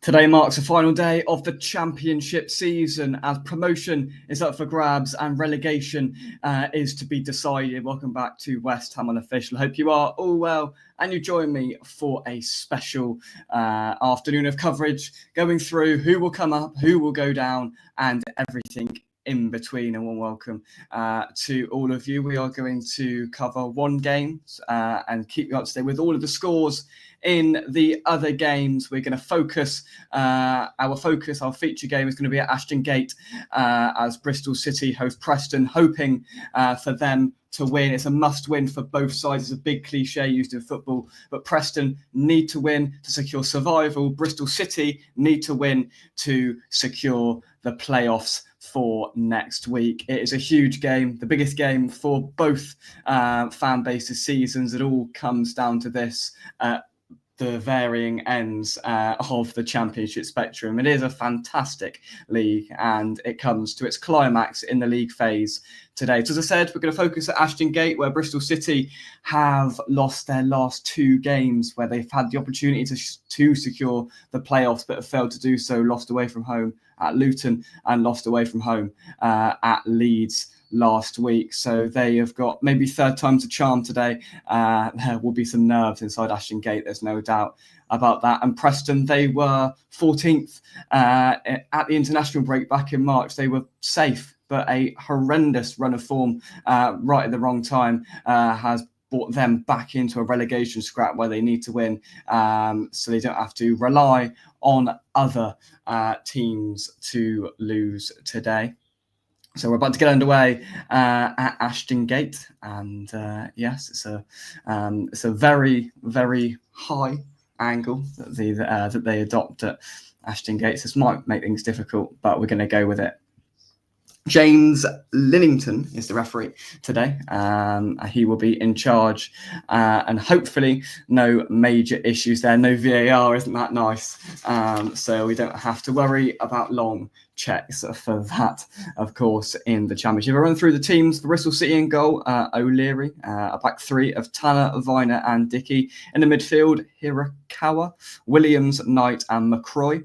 Today marks the final day of the championship season as promotion is up for grabs and relegation is to be decided. Welcome back to West Ham Unofficial. Hope you are all well and you join me for a special afternoon of coverage going through who will come up, who will go down and everything in between. And welcome to all of you. We are going to cover one game and keep you up to date with all of the scores in the other games. We're going to focus, our feature game is going to be at Ashton Gate as Bristol City host Preston, hoping for them to win. It's a must win for both sides. It's a big cliche used in football, but Preston need to win to secure survival. Bristol City need to win to secure the playoffs for next week. It is a huge game, the biggest game for both fan bases' seasons. It all comes down to this. The varying ends of the championship spectrum. It is a fantastic league and it comes to its climax in the league phase today. So as I said, we're going to focus at Ashton Gate, where Bristol City have lost their last two games, where they've had the opportunity to secure the playoffs but have failed to do so. Lost away from home at Luton and lost away from home at Leeds last week. So they have got maybe third time's a charm today. There will be some nerves inside Ashton Gate, there's no doubt about that. And Preston, they were 14th at the international break back in March. They were safe, but a horrendous run of form right at the wrong time has brought them back into a relegation scrap where they need to win, so they don't have to rely on other teams to lose today. So we're about to get underway at Ashton Gate, and yes, it's a very, very high angle that they adopt at Ashton Gate. So this might make things difficult, but we're going to go with it. James Linnington is the referee today. He will be in charge and hopefully no major issues there. No VAR, isn't that nice? So we don't have to worry about long checks for that, of course, in the championship. I'll run through the teams for Bristol City in goal. O'Leary, a back three of Tanner, Viner and Dickey. In the midfield, Hirakawa, Williams, Knight and McCroy.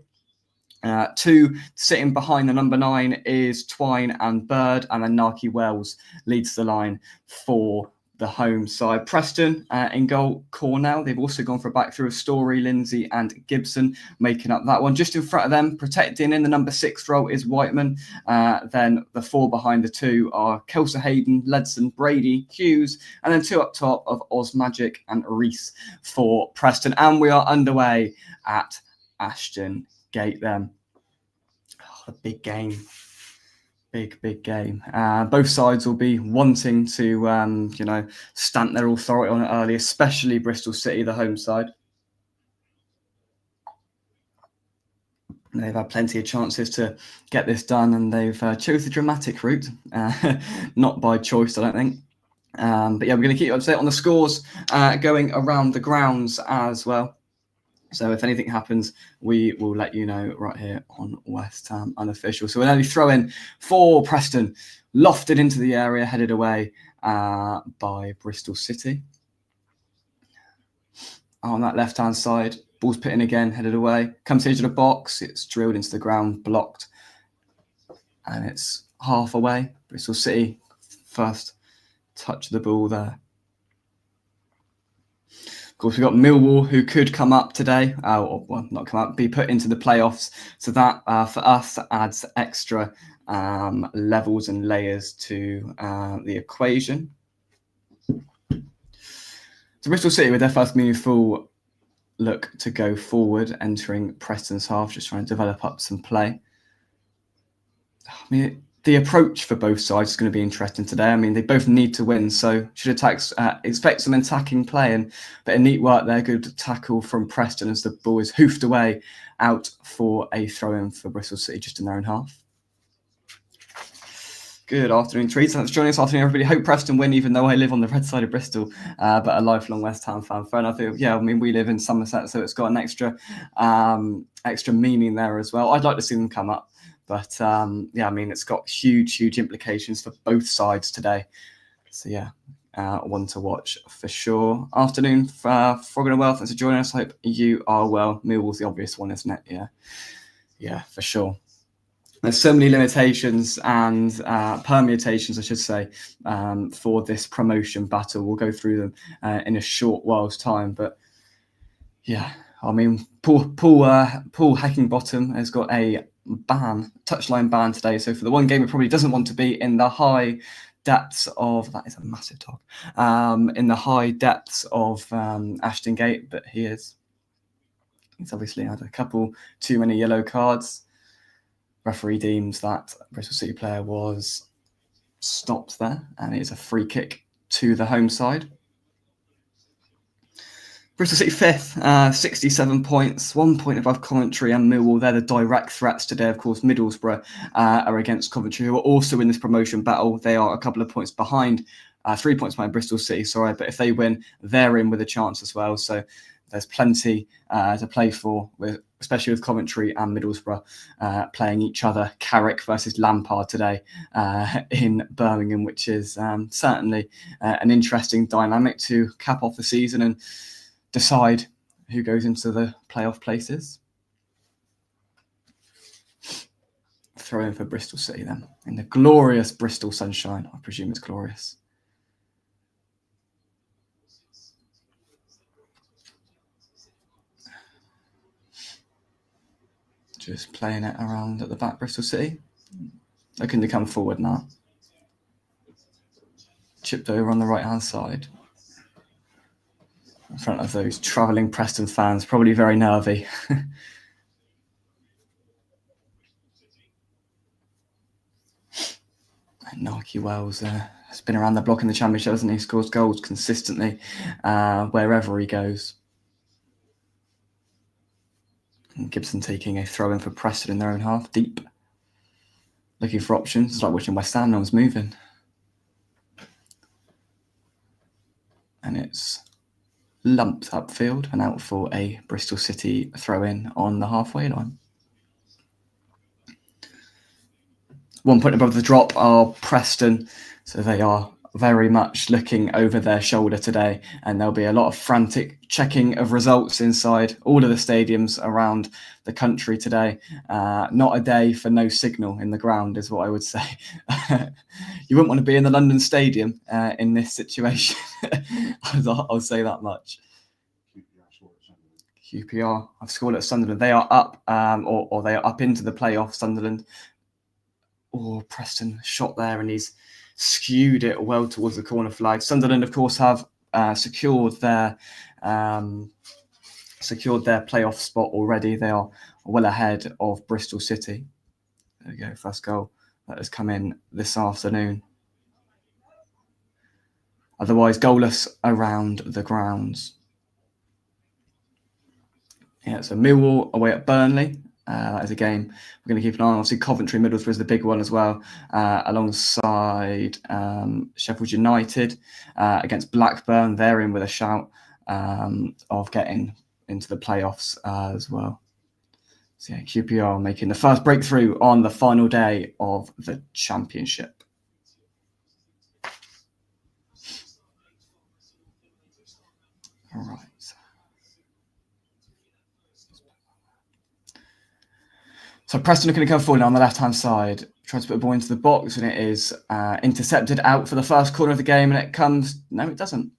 Two sitting behind the number 9 is Twine and Bird, and then Naki Wells leads the line for the home side. Preston in goal, Cornell. They've also gone for a back through of Story, Lindsay and Gibson, making up that one. Just in front of them, protecting in the number 6 role is Whiteman. Then the 4 behind the 2 are Kelsa Hayden, Ledson, Brady, Hughes, and then 2 up top of Oz Magic and Reese for Preston. And we are underway at Ashton Gate then. A big game. Big game. Both sides will be wanting to, stamp their authority on it early, especially Bristol City, the home side. They've had plenty of chances to get this done, and they've chose the dramatic route, not by choice, I don't think. But yeah, we're going to keep you up to date on the scores going around the grounds as well. So if anything happens, we will let you know right here on West Ham Unofficial. So we'll only throw in for Preston, lofted into the area, headed away by Bristol City. On that left-hand side, ball's put in again, headed away. Comes into the box, it's drilled into the ground, blocked. And it's half away. Bristol City, first touch of the ball there. Of course, we've got Millwall, who could come up today, not come up, be put into the playoffs. So that, for us, adds extra levels and layers to the equation. So Bristol City, with their first meaningful look to go forward, entering Preston's half, just trying to develop up some play. I mean, the approach for both sides is going to be interesting today. I mean, they both need to win, so should expect some attacking play, and but a neat work there. Good tackle from Preston as the ball is hoofed away out for a throw-in for Bristol City just in their own half. Good afternoon, Trees. Thanks for joining us this afternoon, everybody. Hope Preston win, even though I live on the red side of Bristol, but a lifelong West Ham fan. Fair enough. Yeah, I mean, we live in Somerset, so it's got an extra meaning there as well. I'd like to see them come up. But yeah, I mean, it's got huge implications for both sides today. So yeah, one to watch for sure. Afternoon, Frog and Wealth. Thanks for joining us. Hope you are well. Millwall's the obvious one, isn't it? Yeah, for sure. There's so many limitations and permutations, I should say, for this promotion battle. We'll go through them in a short while's time. But yeah, I mean, Paul Heckingbottom has got a touchline ban today. So for the one game he probably doesn't want to be in the high depths of, that is a massive talk, in the high depths of Ashton Gate, but he is. He's obviously had a couple too many yellow cards. Referee deems that Bristol City player was stopped there, and it is a free kick to the home side. Bristol City 5th, 67 points, 1 point above Coventry and Millwall. They're the direct threats today. Of course, Middlesbrough are against Coventry, who are also in this promotion battle. They are a couple of points behind, 3 points behind Bristol City, but if they win, they're in with a chance as well. So there's plenty to play for, especially with Coventry and Middlesbrough playing each other. Carrick versus Lampard today in Birmingham, which is certainly an interesting dynamic to cap off the season and decide who goes into the playoff places. Throw in for Bristol City then, in the glorious Bristol sunshine. I presume it's glorious. Just playing it around at the back, Bristol City. Looking to come forward now. Chipped over on the right-hand side. In front of those travelling Preston fans, probably very nervy. Nike Wells has been around the block in the Championship, hasn't he? Scores goals consistently wherever he goes. And Gibson taking a throw in for Preston in their own half, deep. Looking for options. It's like watching West Ham, no one's moving. And it's lumped upfield and out for a Bristol City throw-in on the halfway line. 1 point above the drop are Preston, so they are very much looking over their shoulder today, and there'll be a lot of frantic checking of results inside all of the stadiums around the country today. Not a day for no signal in the ground is what I would say. You wouldn't want to be in the London Stadium in this situation. I'll say that much. QPR have scored at Sunderland. They are up, or they are up into the playoffs, Sunderland. Oh, Preston shot there, and he's skewed it well towards the corner flag. Sunderland, of course, have secured their playoff spot already. They are well ahead of Bristol City. There we go, first goal that has come in this afternoon. Otherwise, goalless around the grounds. Yeah, so Millwall away at Burnley. That is a game we're going to keep an eye on. Obviously, Coventry Middlesbrough is the big one as well, alongside Sheffield United against Blackburn. They're in with a shout of getting into the playoffs as well. So yeah, QPR making the first breakthrough on the final day of the Championship. All right. So Preston are going to come forward on the left-hand side, tries to put a ball into the box, and it is intercepted out for the first corner of the game, and it comes... No, it doesn't.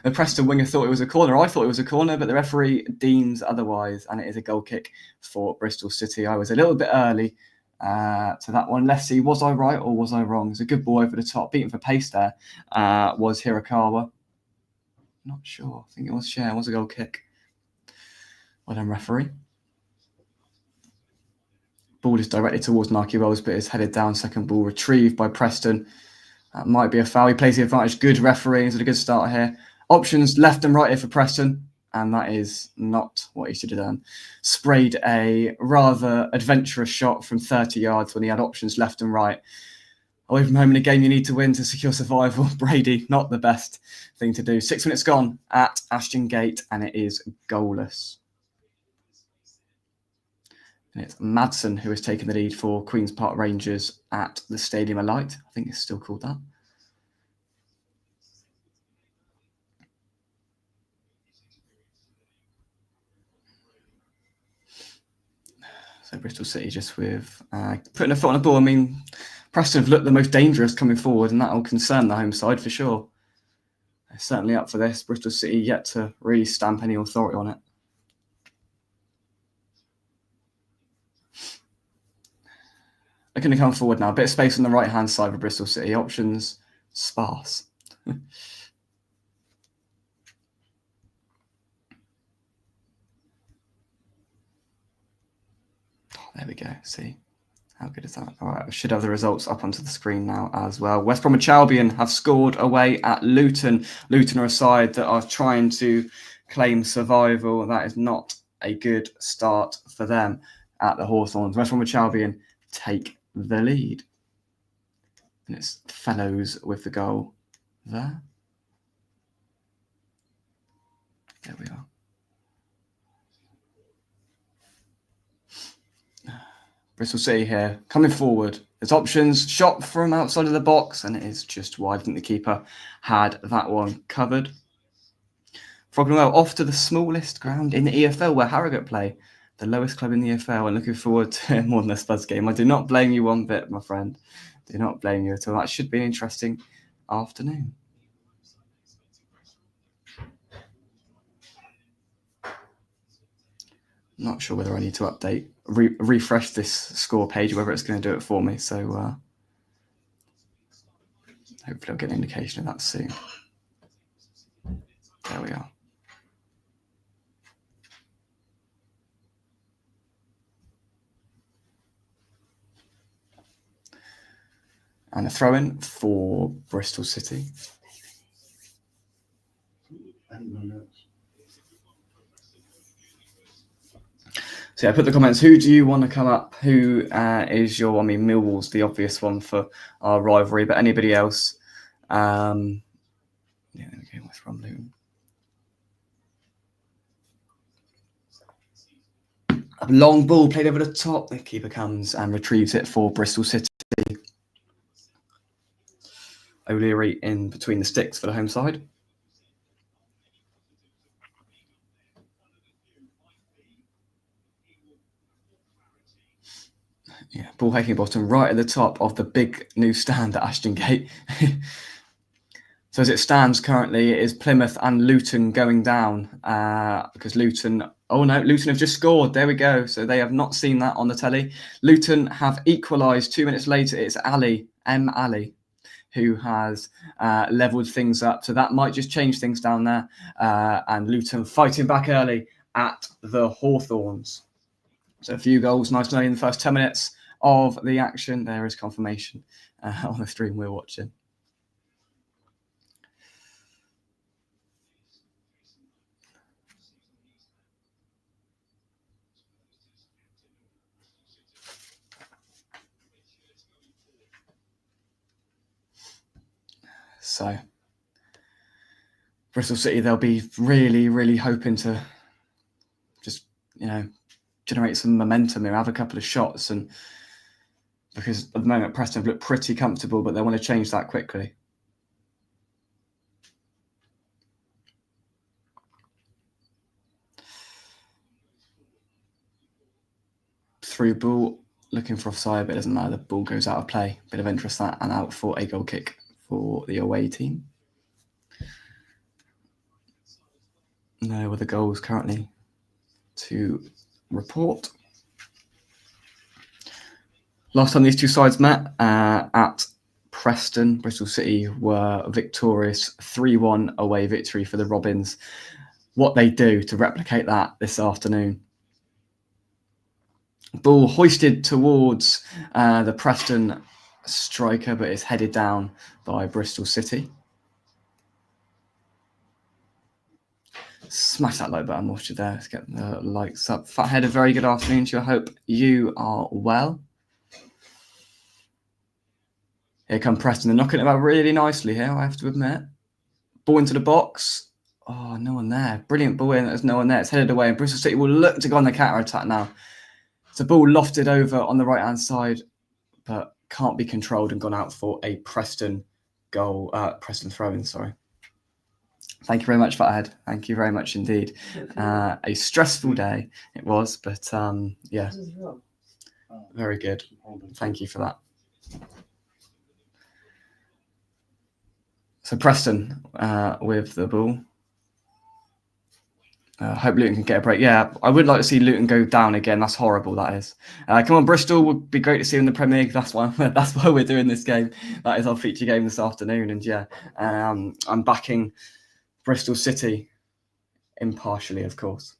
The Preston winger thought it was a corner. I thought it was a corner, but the referee deems otherwise, and it is a goal kick for Bristol City. I was a little bit early to that one. Let's see, was I right or was I wrong? It's a good ball over the top. Beating for pace there was Hirakawa. Not sure. I think it was It was a goal kick. Well done, referee. Ball is directed towards Nike Wells, but is headed down. Second ball retrieved by Preston. That might be a foul. He plays the advantage. Good referee. He's a good start here. Options left and right here for Preston, and that is not what he should have done. Sprayed a rather adventurous shot from 30 yards when he had options left and right. Away from home in a game you need to win to secure survival. Brady, not the best thing to do. 6 minutes gone at Ashton Gate, and it is goalless. And it's Madsen who has taken the lead for Queen's Park Rangers at the Stadium of Light. I think it's still called that. So Bristol City just with putting a foot on the ball. I mean, Preston have looked the most dangerous coming forward, and that will concern the home side for sure. They're certainly up for this. Bristol City yet to really stamp any authority on it. They're going to come forward now. A bit of space on the right-hand side for Bristol City. Options sparse. There we go. See, how good is that? All right, we should have the results up onto the screen now as well. West Bromwich Albion have scored away at Luton. Luton are a side that are trying to claim survival. That is not a good start for them at the Hawthorns. West Bromwich Albion take the lead. And it's Fellows with the goal there. There we are. Bristol City here, coming forward. There's options, shot from outside of the box, and it is just wide. I think the keeper had that one covered. Froggenwell off to the smallest ground in the EFL where Harrogate play, the lowest club in the EFL, and looking forward to more than a Spurs game. I do not blame you one bit, my friend. Do not blame you at all. That should be an interesting afternoon. Not sure whether I need to update, refresh this score page, whether it's going to do it for me. So hopefully I'll get an indication of that soon. There we are. And a throw-in for Bristol City. So yeah, put the comments. Who do you want to come up? Who is your? I mean, Millwall's the obvious one for our rivalry, but anybody else? Yeah, there we go. West Brom Luton. A long ball played over the top. The keeper comes and retrieves it for Bristol City. O'Leary in between the sticks for the home side. Yeah, Paul Heckingbottom right at the top of the big new stand at Ashton Gate. So as it stands currently, it is Plymouth and Luton going down because Luton have just scored. There we go. So they have not seen that on the telly. Luton have equalised 2 minutes later. It's Ali, who has levelled things up. So that might just change things down there. And Luton fighting back early at the Hawthorns. So a few goals, nice and early in the first 10 minutes of the action. There is confirmation on the stream we're watching. So Bristol City, they'll be really, really hoping to just, generate some momentum here, have a couple of shots, and because at the moment Preston have looked pretty comfortable, but they want to change that quickly. Through ball, looking for offside, but it doesn't matter. The ball goes out of play. Bit of interest that, and out for a goal kick for the away team. No other goals currently to report. Last time these two sides met at Preston, Bristol City were victorious 3-1 away victory for the Robins. What they do to replicate that this afternoon. Ball hoisted towards the Preston striker, but it's headed down by Bristol City. Smash that like button whilst you're there. Let's get the likes up. Fathead, a very good afternoon to you. I hope you are well. Here come Preston. They're knocking it about really nicely here, I have to admit. Ball into the box. Oh, no one there. Brilliant ball in. There's no one there. It's headed away. And Bristol City will look to go on the counter-attack now. It's a ball lofted over on the right-hand side, but can't be controlled and gone out for a Preston goal. Preston throw-in, sorry. Thank you very much, Fathead. Thank you very much indeed. A stressful day it was, but yeah, very good. Thank you for that. So Preston with the ball. Hope Luton can get a break. Yeah, I would like to see Luton go down again. That's horrible, that is. Come on, Bristol would be great to see in the Premier League. That's why we're doing this game. That is our feature game this afternoon. And yeah, I'm backing Bristol City impartially, of course.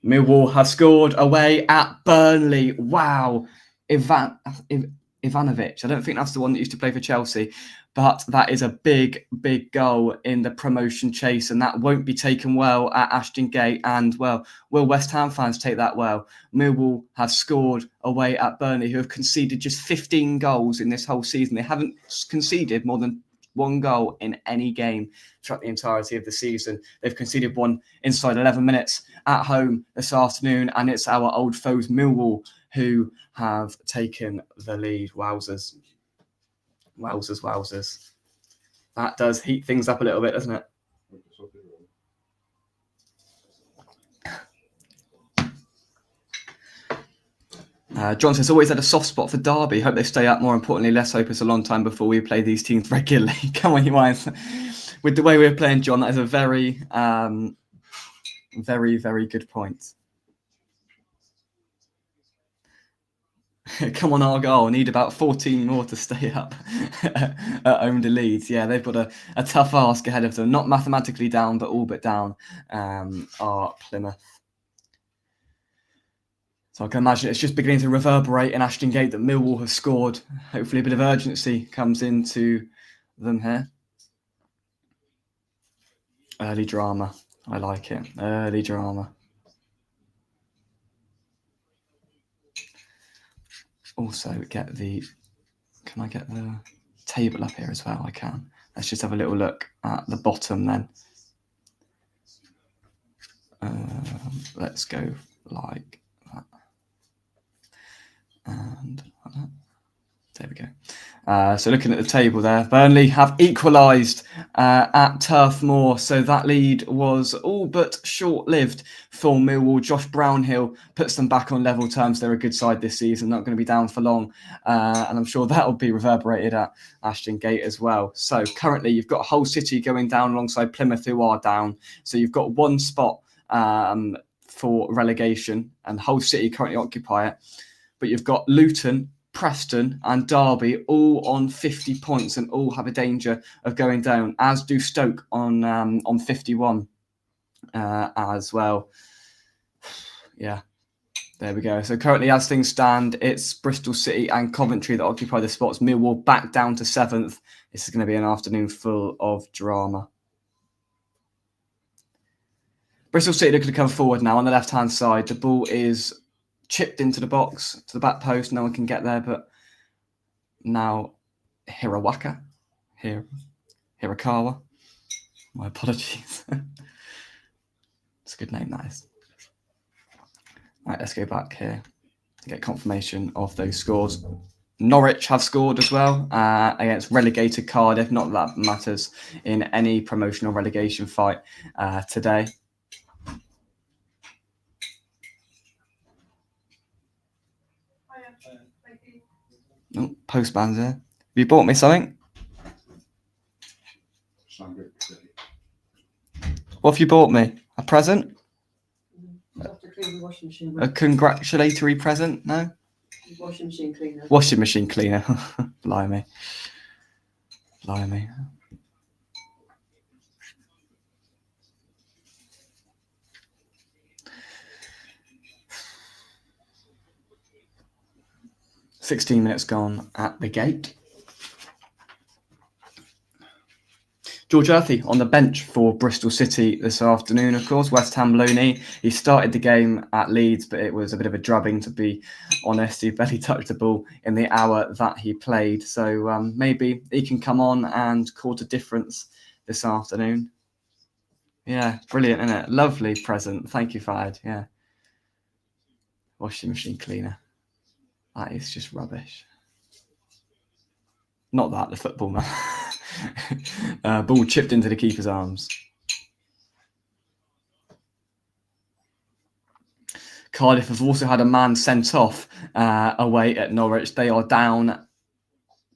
Millwall have scored away at Burnley. Wow. Ivanovic. I don't think that's the one that used to play for Chelsea, but that is a big, big goal in the promotion chase, and that won't be taken well at Ashton Gate. And, well, will West Ham fans take that well? Millwall have scored away at Burnley, who have conceded just 15 goals in this whole season. They haven't conceded more than one goal in any game throughout the entirety of the season. They've conceded one inside 11 minutes at home this afternoon, and it's our old foes Millwall who have taken the lead. Wowzers. Wowzers, wowzers. That does heat things up a little bit, doesn't it? John says, always had a soft spot for Derby. Hope they stay up. More importantly, let's hope it's a long time before we play these teams regularly. Come on, you guys. With the way we're playing, John, that is a very, very, very good point. Come on, Argyle. Need about 14 more to stay up at home to Leeds. Yeah, they've got a tough ask ahead of them. Not mathematically down, but all but down are Plymouth. So I can imagine it's just beginning to reverberate in Ashton Gate that Millwall have scored. Hopefully a bit of urgency comes into them here. Early drama. I like it. Early drama. Also can I get the table up here as well? I can. Let's just have a little look at the bottom then. Let's go like that. And like that. There we go. So looking at the table there, Burnley have equalised at Turf Moor. So that lead was all but short-lived for Millwall. Josh Brownhill puts them back on level terms. They're a good side this season, not going to be down for long. And I'm sure that will be reverberated at Ashton Gate as well. So currently you've got Hull City going down alongside Plymouth, who are down. So you've got one spot for relegation, and Hull City currently occupy it. But you've got Luton, Preston and Derby all on 50 points and all have a danger of going down, as do Stoke on 51 as well. Yeah, there we go. So currently, as things stand, it's Bristol City and Coventry that occupy the spots. Millwall back down to 7th. This is going to be an afternoon full of drama. Bristol City looking to come forward now on the left-hand side. The ball is chipped into the box, to the back post. No one can get there, but now Hirakawa. My apologies. It's a good name, that is. Right, let's go back here to get confirmation of those scores. Norwich have scored as well against relegated Cardiff. Not that that matters in any promotional relegation fight today. Oh, postman's here. Have you bought me something? What have you bought me? A present? A congratulatory present? No? Washing machine cleaner. Washing machine cleaner. Blimey. 16 minutes gone at the gate. George Earthy on the bench for Bristol City this afternoon, of course. West Ham low knee. He started the game at Leeds, but it was a bit of a drubbing, to be honest. He barely touched the ball in the hour that he played. So maybe he can come on and cause a difference this afternoon. Yeah, brilliant, isn't it? Lovely present. Thank you, Fahad. Yeah. Washing machine cleaner. That is just rubbish. Not that, the football, man. Ball chipped into the keeper's arms. Cardiff have also had a man sent off away at Norwich. They are down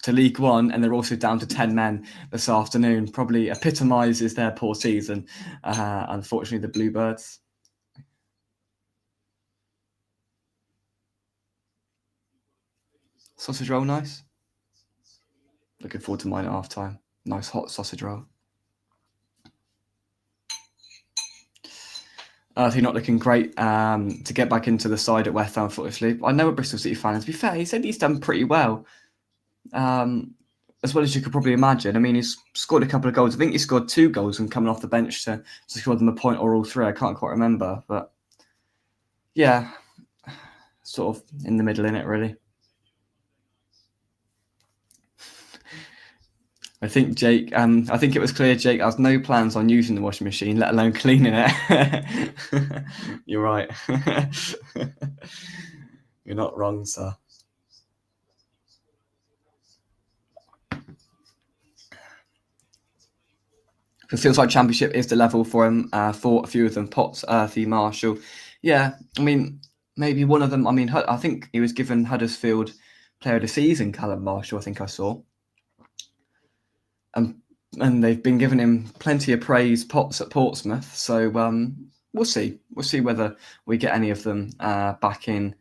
to League One, and they're also down to 10 men this afternoon. Probably epitomises their poor season, unfortunately, the Bluebirds. Sausage roll, nice. Looking forward to mine at half-time. Nice hot sausage roll. He's not looking great to get back into the side at West Ham, unfortunately. I know a Bristol City fan, and to be fair, he said he's done pretty well. As well as you could probably imagine. I mean, he's scored a couple of goals. I think he scored 2 goals and coming off the bench to score them a point or all 3. I can't quite remember. But yeah, sort of in the middle, innit, really. I think Jake, I think it was clear Jake has no plans on using the washing machine, let alone cleaning it. You're right. You're not wrong, sir. It feels like Championship is the level for him, for a few of them. Potts, Earthy, Marshall. Yeah, I mean, maybe one of them. I mean, I think he was given Huddersfield Player of the Season, Callum Marshall, I think I saw. And they've been giving him plenty of praise, Potts at Portsmouth. So we'll see. We'll see whether we get any of them back in.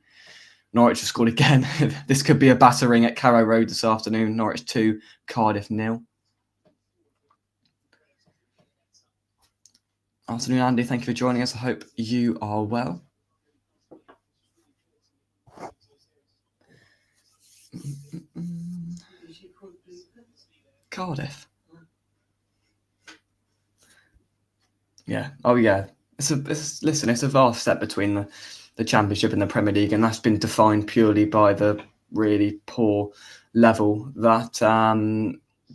Norwich have scored again. This could be a battering at Carrow Road this afternoon. Norwich 2, Cardiff 0. Afternoon, Andy. Thank you for joining us. I hope you are well. Cardiff. Yeah. Oh, yeah. It's a vast step between the Championship and the Premier League, and that's been defined purely by the really poor level that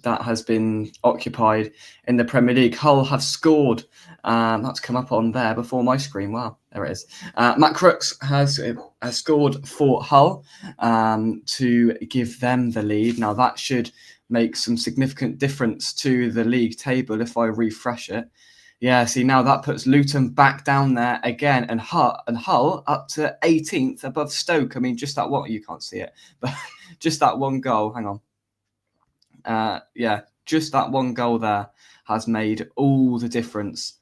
has been occupied in the Premier League. Hull have scored. That's come up on there before my screen. Wow, there it is. Matt Crooks has scored for Hull to give them the lead. Now, that should make some significant difference to the league table if I refresh it. Yeah, see, now that puts Luton back down there again, and Hull up to 18th above Stoke. I mean, just that one, you can't see it, but just that one goal. Hang on. Yeah, just that one goal there has made all the difference.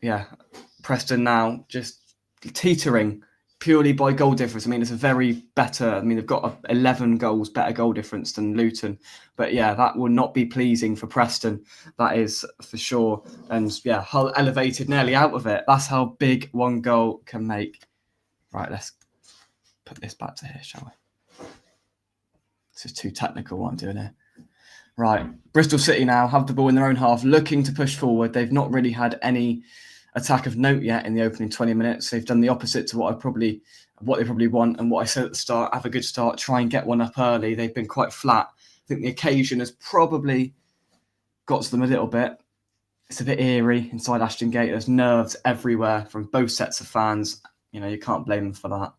Yeah, Preston now just teetering purely by goal difference. I mean, it's a very better. I mean, they've got 11 goals better goal difference than Luton, but yeah, that will not be pleasing for Preston. That is for sure. And yeah, Hull elevated nearly out of it. That's how big one goal can make. Right, let's put this back to here, shall we? This is too technical what I'm doing here. Right, Bristol City now have the ball in their own half, looking to push forward. They've not really had any attack of note yet in the opening 20 minutes. They've done the opposite to what they probably want, and what I said at the start: have a good start, try and get one up early. They've been quite flat. I think the occasion has probably got to them a little bit. It's a bit eerie inside Ashton Gate. There's nerves everywhere from both sets of fans. You know, you can't blame them for that.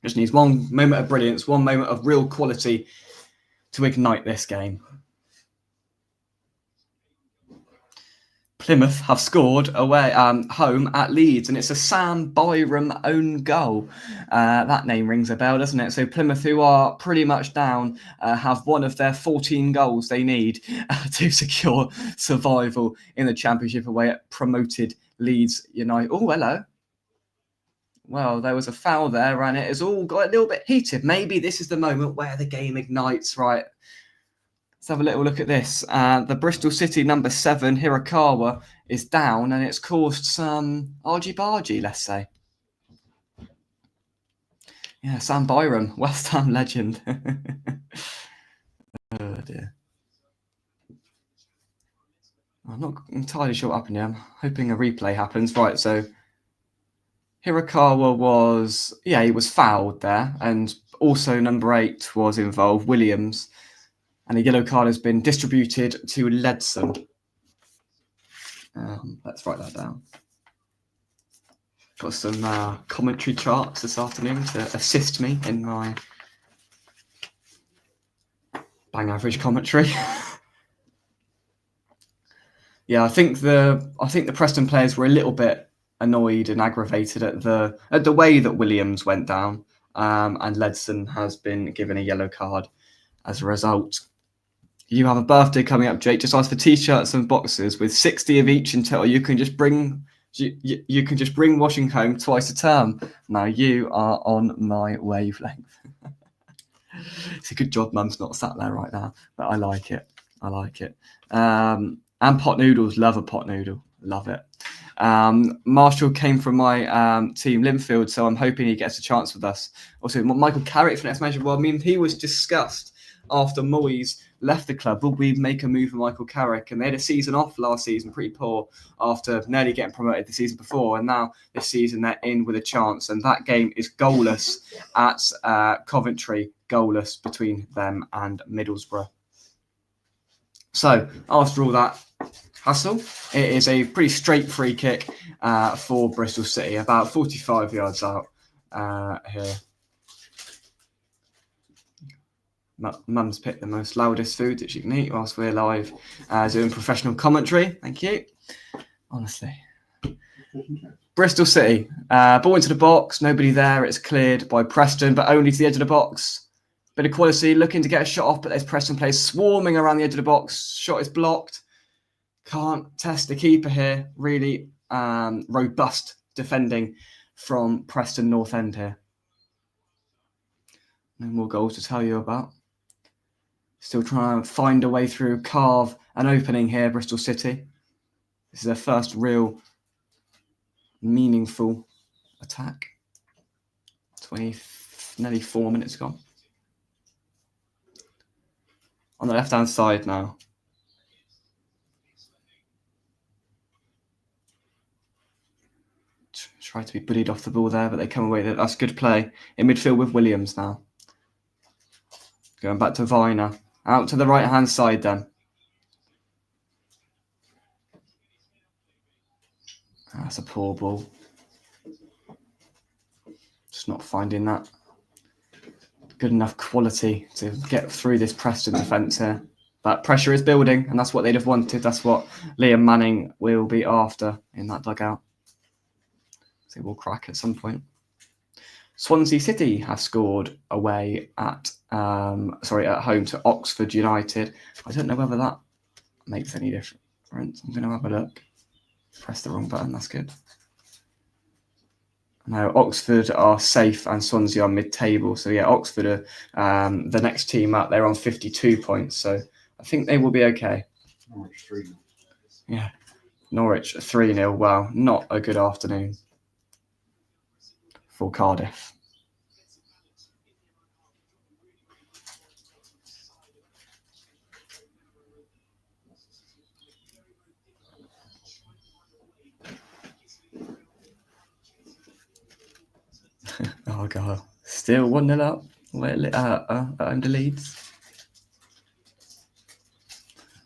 Just needs one moment of brilliance, one moment of real quality to ignite this game. Plymouth have scored away home at Leeds, and it's a Sam Byram own goal. That name rings a bell, doesn't it? So Plymouth, who are pretty much down, have one of their 14 goals they need to secure survival in the Championship away at promoted Leeds United. Oh, hello. Well, there was a foul there, and it has all got a little bit heated. Maybe this is the moment where the game ignites, right? Let's have a little look at this. The Bristol City number 7, Hirakawa, is down, and it's caused some argy-bargy, let's say. Yeah, Sam Byram, West Ham legend. Oh, dear. I'm not entirely sure what happened here. I'm hoping a replay happens. Right, so Hirakawa he was fouled there, and also number 8 was involved, Williams. And a yellow card has been distributed to Ledson. Let's write that down. Got some commentary charts this afternoon to assist me in my bang average commentary. Yeah, I think the Preston players were a little bit annoyed and aggravated at the way that Williams went down, and Ledson has been given a yellow card as a result. You have a birthday coming up, Jake. Just ask for t-shirts and boxes with 60 of each in total. You can just bring washing home twice a term. Now you are on my wavelength. It's a good job Mum's not sat there right now, but I like it. And pot noodles, love a pot noodle, love it. Marshall came from my team, Linfield, so I'm hoping he gets a chance with us. Also, Michael Carrick for next measure. Well, I mean, he was discussed after Moyes left the club. Will we make a move for Michael Carrick? And they had a season off last season, pretty poor, after nearly getting promoted the season before. And now this season they're in with a chance. And that game is goalless at Coventry, goalless between them and Middlesbrough. So after all that hassle, it is a pretty straight free kick for Bristol City, about 45 yards out here. Mum's picked the most loudest food that she can eat whilst we're live doing professional commentary. Thank you. Honestly. Bristol City, ball into the box, nobody there. It's cleared by Preston, but only to the edge of the box. Bit of quality, looking to get a shot off, but there's Preston players swarming around the edge of the box. Shot is blocked. Can't test the keeper here. Really robust defending from Preston North End here. No more goals to tell you about. Still trying to find a way through, carve an opening here, Bristol City. This is their first real meaningful attack. Nearly 4 minutes gone. On the left-hand side now. Try to be bullied off the ball there, but they come away. That's good play. In midfield with Williams now. Going back to Viner. Out to the right-hand side then. That's a poor ball. Just not finding that good enough quality to get through this Preston defence here. But pressure is building, and that's what they'd have wanted. That's what Liam Manning will be after in that dugout. So we'll crack at some point. Swansea City have scored away at home to Oxford United. I don't know whether that makes any difference. I'm going to have a look. Press the wrong button. That's good. No, Oxford are safe and Swansea are mid-table. So yeah, Oxford are the next team up. They're on 52 points. So I think they will be okay. Norwich 3-0. Yeah, Norwich 3-0. Wow, not a good afternoon for Cardiff. Oh god, still 1-0 up. Under Leeds.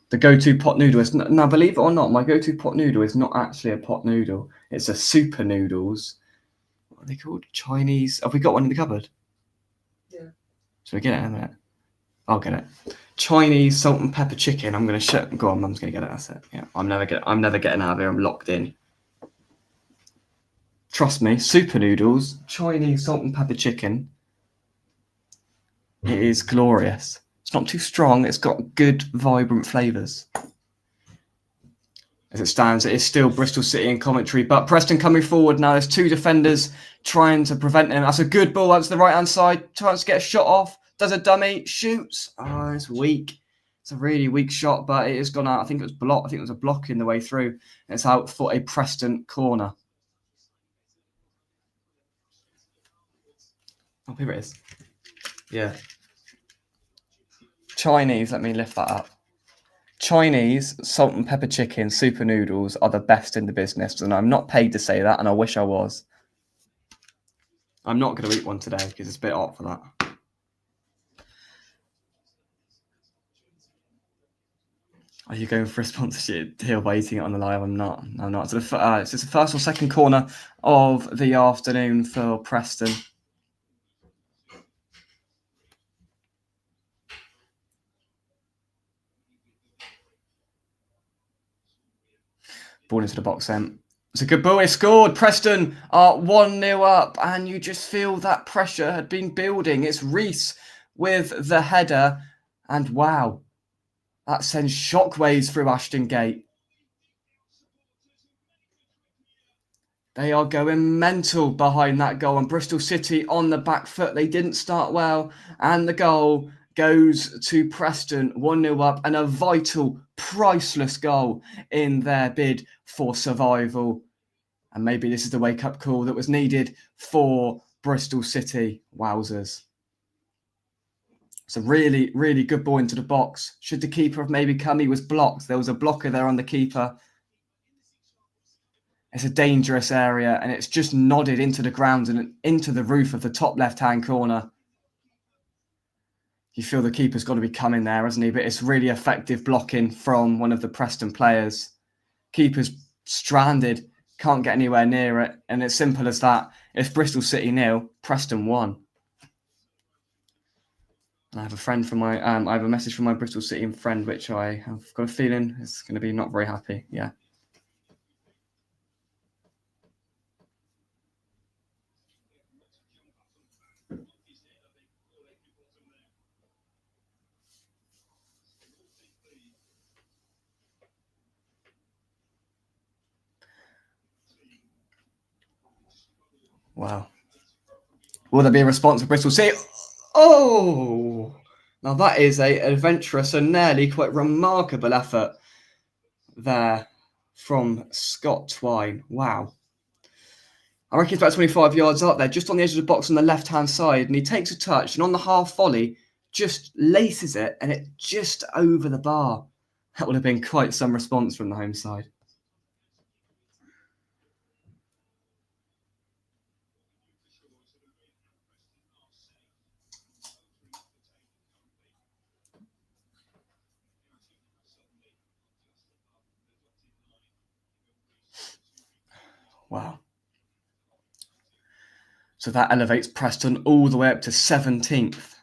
The go-to pot noodle is now, believe it or not, my go-to pot noodle is not actually a pot noodle. It's a super noodles. What are they called? Chinese. Have we got one in the cupboard? Yeah. Should we get it in a minute? I'll get it. Chinese salt and pepper chicken. I'm gonna go on. Mum's gonna get it. That's it. Yeah. I'm never getting out of here. I'm locked in. Trust me. Super noodles. Chinese salt and pepper chicken. It is glorious. It's not too strong. It's got good, vibrant flavours. As it stands, it is still Bristol City in commentary, but Preston coming forward now. There's two defenders trying to prevent him. That's a good ball. That's the right-hand side. Trying to get a shot off. Does a dummy. Shoots. Oh, it's weak. It's a really weak shot, but it has gone out. I think it was blocked. I think it was a block in the way through. It's out for a Preston corner. Oh, here it is. Yeah. Chinese, let me lift that up. Chinese salt and pepper chicken super noodles are the best in the business, and I'm not paid to say that, and I wish I was. I'm not going to eat one today because it's a bit hot for that. Are you going for a sponsorship deal by eating it on the live? I'm not. So it's just the first or second corner of the afternoon for Preston. Ball into the box then. It's a good ball. It scored. Preston are 1-0 up, and you just feel that pressure had been building. It's Reese with the header, and wow, that sends shockwaves through Ashton Gate. They are going mental behind that goal, and Bristol City on the back foot. They didn't start well, and the goal goes to Preston, 1-0 up, and a vital, priceless goal in their bid for survival. And maybe this is the wake-up call that was needed for Bristol City. Wowzers. It's a really, really good ball into the box. Should the keeper have maybe come? He was blocked. There was a blocker there on the keeper. It's a dangerous area, and it's just nodded into the ground and into the roof of the top left-hand corner. You feel the keeper's got to be coming there, hasn't he? But it's really effective blocking from one of the Preston players. Keeper's stranded, can't get anywhere near it, and it's simple as that. It's Bristol City 0, Preston 1. I have I have a message from my Bristol City friend, which I have got a feeling is going to be not very happy. Yeah. Wow. Will there be a response for Bristol City? Oh! Now that is an adventurous and nearly quite remarkable effort there from Scott Twine. Wow. I reckon it's about 25 yards up there, just on the edge of the box on the left-hand side, and he takes a touch, and on the half volley, just laces it, and it just over the bar. That would have been quite some response from the home side. Wow. So that elevates Preston all the way up to 17th.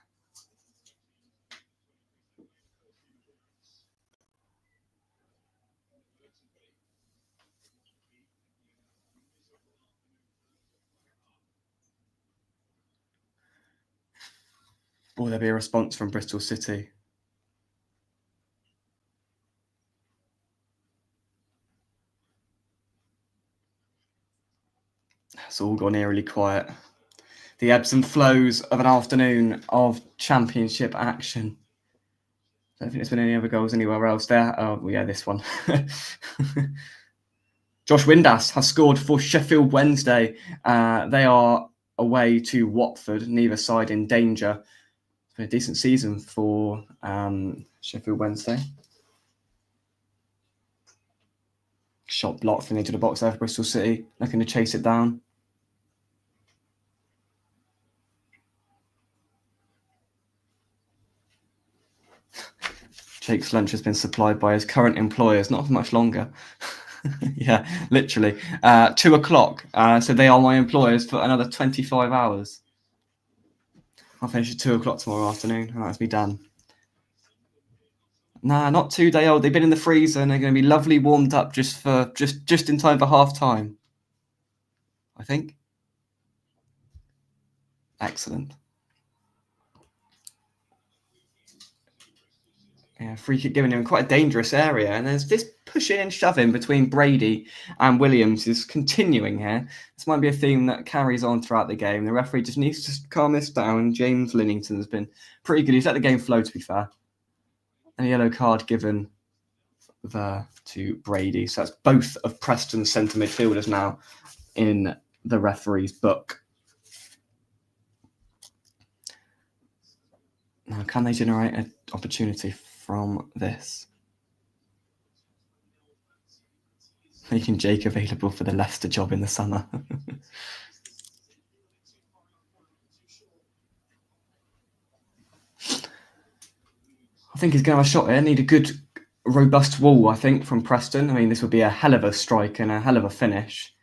Will there be a response from Bristol City? It's all gone eerily quiet. The ebbs and flows of an afternoon of championship action. I don't think there's been any other goals anywhere else there. Oh, yeah, this one. Josh Windass has scored for Sheffield Wednesday. They are away to Watford, neither side in danger. It's been a decent season for Sheffield Wednesday. Shot blocked from into the box there for Bristol City, looking to chase it down. Jake's lunch has been supplied by his current employers, not for much longer. Yeah, literally. 2 o'clock. So they are my employers for another 25 hours. I'll finish at 2 o'clock tomorrow afternoon, and that's me done. Nah, not 2 day old. They've been in the freezer, and they're going to be lovely warmed up just in time for half time. I think. Excellent. Yeah, free kick given him in quite a dangerous area, and there's this pushing and shoving between Brady and Williams is continuing here. This might be a theme that carries on throughout the game. The referee just needs to calm this down. James Linnington has been pretty good. He's let the game flow, to be fair. And a yellow card given there to Brady. So that's both of Preston's centre midfielders now in the referee's book. Now, can they generate an opportunity from this? Making Jake available for the Leicester job in the summer. I think he's going to have a shot here. Need a good robust wall, I think, from Preston. I mean, this would be a hell of a strike and a hell of a finish,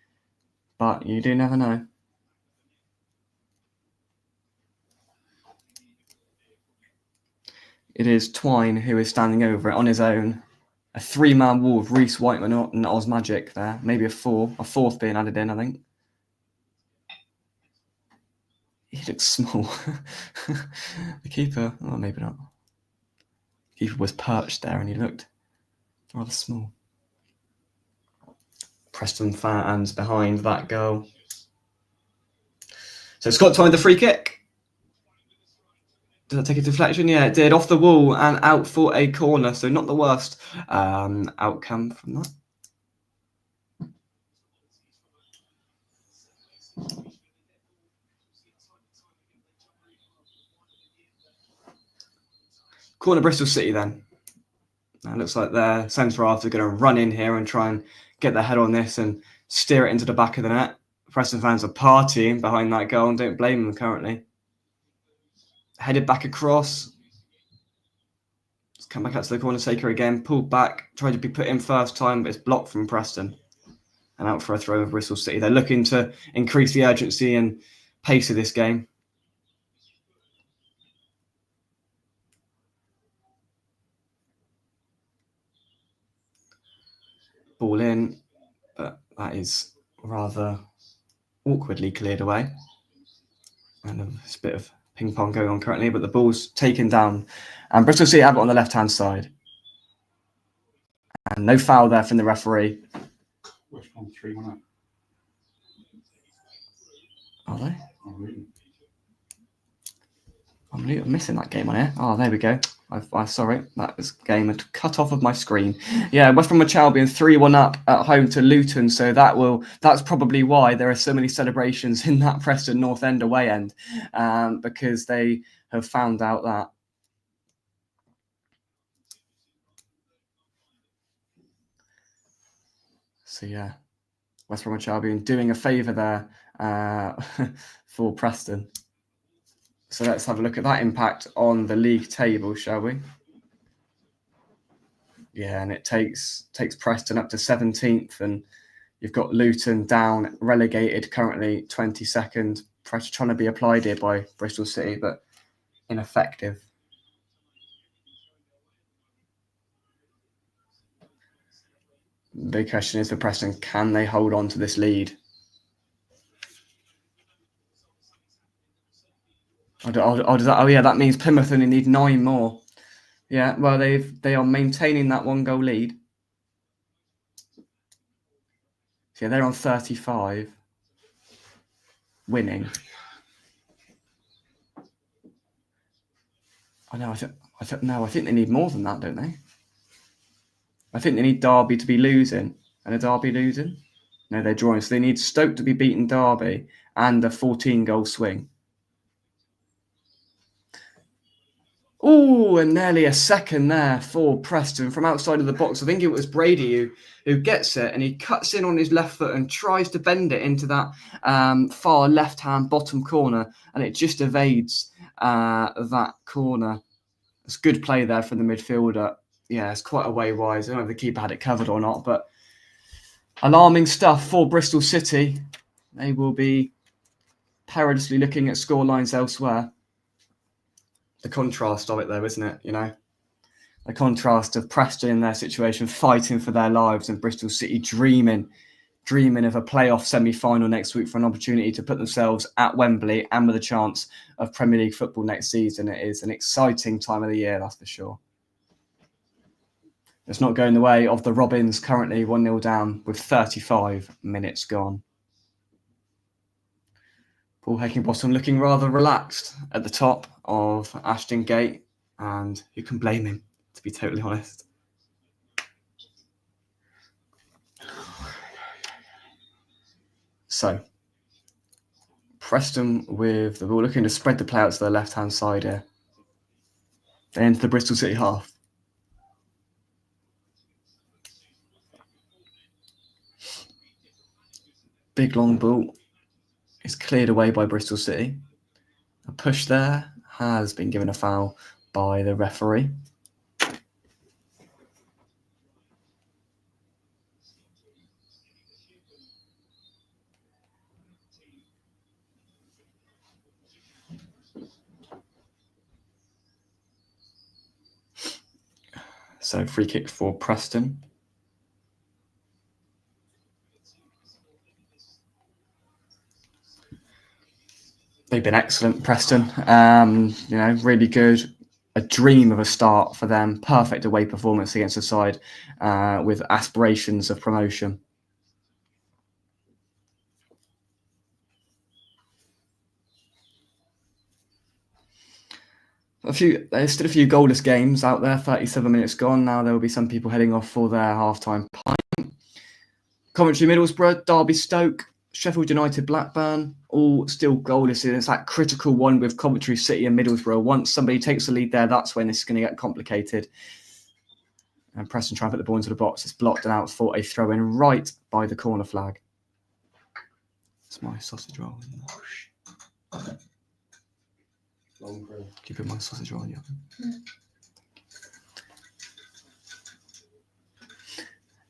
but you do never know. It is Twine who is standing over it on his own. A 3-man wall of Reece Whiteman and Osmagic there. Maybe a fourth being added in, I think. He looks small. The keeper, oh, maybe not. The keeper was perched there and he looked rather small. Preston fans behind that goal. So Scott Twine, the free kick. Did that take a deflection? Yeah, it did. Off the wall and out for a corner. So not the worst outcome from that. Corner Bristol City then. Now it looks like their centre-halves are going to run in here and try and get their head on this and steer it into the back of the net. Preston fans are partying behind that goal and don't blame them currently. Headed back across. Let's come back out to the corner taker again. Pulled back. Tried to be put in first time, but it's blocked from Preston. And out for a throw of Bristol City. They're looking to increase the urgency and pace of this game. Ball in, but that is rather awkwardly cleared away. And there's a bit of ping pong going on currently, but the ball's taken down. And Bristol City have it on the left-hand side. And no foul there from the referee. West Brom 3-1 up. Are they? Oh, really? I'm missing that game on here. Oh, there we go. I'm sorry, that was game had cut off of my screen. Yeah, West Brom Albion 3-1 up at home to Luton. So that's probably why there are so many celebrations in that Preston North End away end, because they have found out that. So yeah, West Brom Albion doing a favour there for Preston. So let's have a look at that impact on the league table, shall we? Yeah, and it takes Preston up to 17th, and you've got Luton down, relegated currently 22nd. Pressure trying to be applied here by Bristol City, but ineffective. The big question is for Preston, can they hold on to this lead? Oh yeah, that means Plymouth only need 9 more. Yeah, well, they are maintaining that 1-goal lead. So yeah, they're on 35, winning. I know. I think they need more than that, don't they? I think they need Derby to be losing, and a Derby losing. No, they're drawing. So they need Stoke to be beating Derby and a 14-goal swing. Oh, and nearly a second there for Preston from outside of the box. I think it was Brady who gets it, and he cuts in on his left foot and tries to bend it into that far left-hand bottom corner, and it just evades that corner. It's good play there from the midfielder. Yeah, it's quite a way wide. I don't know if the keeper had it covered or not, but alarming stuff for Bristol City. They will be perilously looking at scorelines elsewhere. The contrast of it, though, isn't it? You know, the contrast of Preston in their situation, fighting for their lives, and Bristol City dreaming of a playoff semi-final next week for an opportunity to put themselves at Wembley and with a chance of Premier League football next season. It is an exciting time of the year, that's for sure. It's not going the way of the Robins, currently 1-0 down with 35 minutes gone. Paul Heckingbottom looking rather relaxed at the top of Ashton Gate, and who can blame him, to be totally honest. So, Preston with the ball, looking to spread the play out to their left-hand side here. They enter the Bristol City half. Big long ball is cleared away by Bristol City. A push there has been given a foul by the referee. So free kick for Preston. They've been excellent, Preston. Really good. A dream of a start for them. Perfect away performance against a side with aspirations of promotion. There's still a few goalless games out there. 37 minutes gone. Now there will be some people heading off for their half-time pint. Coventry, Middlesbrough, Derby, Stoke, Sheffield United, Blackburn, all still goalless. It's that critical one with Coventry City and Middlesbrough. Once somebody takes the lead there, that's when it's going to get complicated. And Preston try and put the ball into the box. It's blocked and out for a throw-in right by the corner flag. It's my sausage roll. Keep my sausage roll in the oven.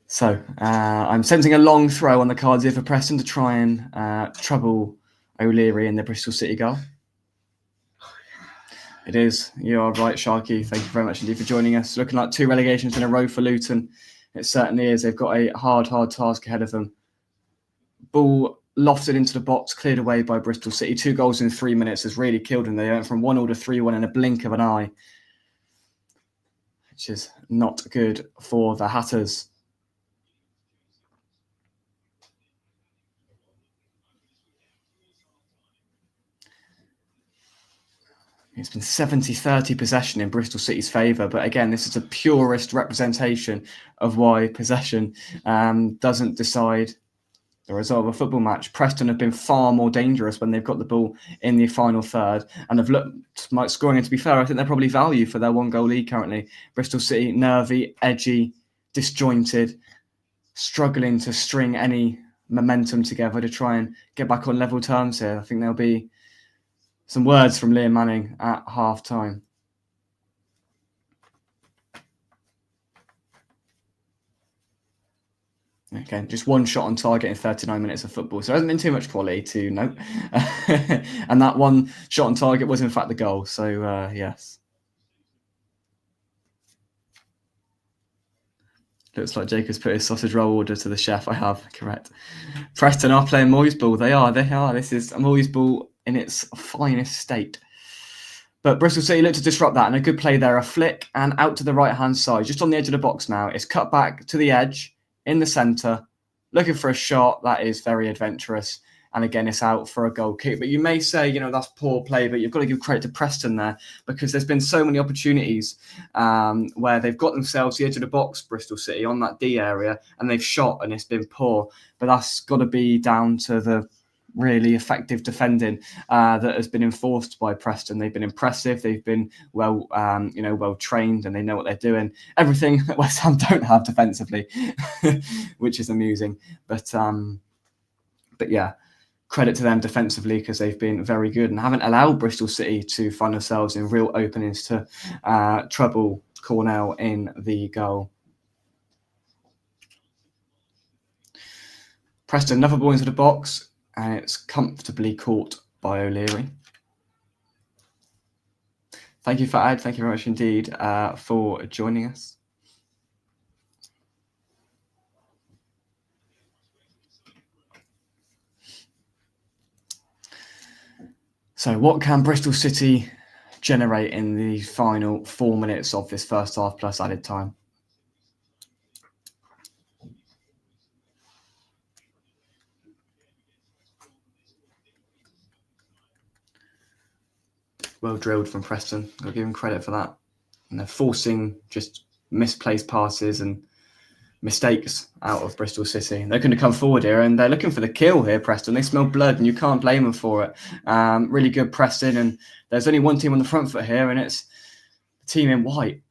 So I'm sensing a long throw on the cards here for Preston to try and trouble O'Leary in the Bristol City goal. It is. You are right, Sharky. Thank you very much indeed for joining us. Looking like 2 relegations in a row for Luton. It certainly is. They've got a hard task ahead of them. Ball lofted into the box, cleared away by Bristol City. 2 goals in 3 minutes has really killed them. They went from 1-1 to 3-1 in a blink of an eye, which is not good for the Hatters. It's been 70-30 possession in Bristol City's favour. But again, this is a purist representation of why possession doesn't decide the result of a football match. Preston have been far more dangerous when they've got the ball in the final third and have looked like scoring. And to be fair, I think they're probably value for their 1-goal lead currently. Bristol City, nervy, edgy, disjointed, struggling to string any momentum together to try and get back on level terms here. I think there'll be some words from Liam Manning at half-time. Okay, just 1 shot on target in 39 minutes of football. So there hasn't been too much quality to note. And that 1 shot on target was in fact the goal. So, yes. Looks like Jacob's put his sausage roll order to the chef. I have, correct. Preston are playing Moyes ball. They are. This is Moyes ball in its finest state. But Bristol City look to disrupt that, and a good play there. A flick and out to the right-hand side, just on the edge of the box now. It's cut back to the edge in the centre, looking for a shot. That is very adventurous. And again, it's out for a goal kick. But you may say, that's poor play, but you've got to give credit to Preston there because there's been so many opportunities where they've got themselves the edge of the box, Bristol City, on that D area, and they've shot and it's been poor. But that's got to be down to the really effective defending that has been enforced by Preston. They've been impressive. They've been well trained, and they know what they're doing. Everything that West Ham don't have defensively, which is amusing. But yeah, credit to them defensively because they've been very good and haven't allowed Bristol City to find themselves in real openings to trouble Cornell in the goal. Preston, another ball into the box, and it's comfortably caught by O'Leary. Thank you, Fatad. Thank you very much indeed for joining us. So what can Bristol City generate in the final 4 minutes of this first half plus added time? Well drilled from Preston. I'll give them credit for that. And they're forcing just misplaced passes and mistakes out of Bristol City. They're going to come forward here and they're looking for the kill here, Preston. They smell blood and you can't blame them for it. Really good pressing, and there's only one team on the front foot here, and it's the team in white.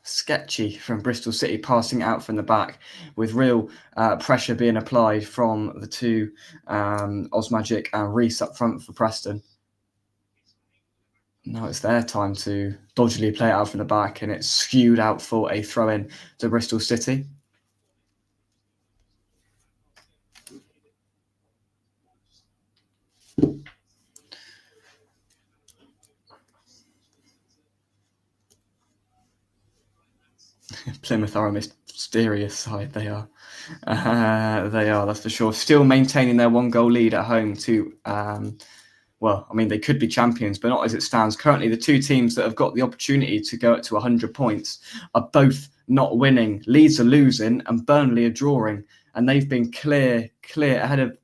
Sketchy from Bristol City, passing out from the back with real pressure being applied from the two Osmagic and Reese up front for Preston. Now it's their time to dodgily play it out from the back, and it's skewed out for a throw-in to Bristol City. Plymouth are a mysterious side. They are. That's for sure. Still maintaining their 1-goal lead at home to, well, I mean, they could be champions, but not as it stands. Currently, the two teams that have got the opportunity to go up to 100 points are both not winning. Leeds are losing and Burnley are drawing. And they've been clear ahead of,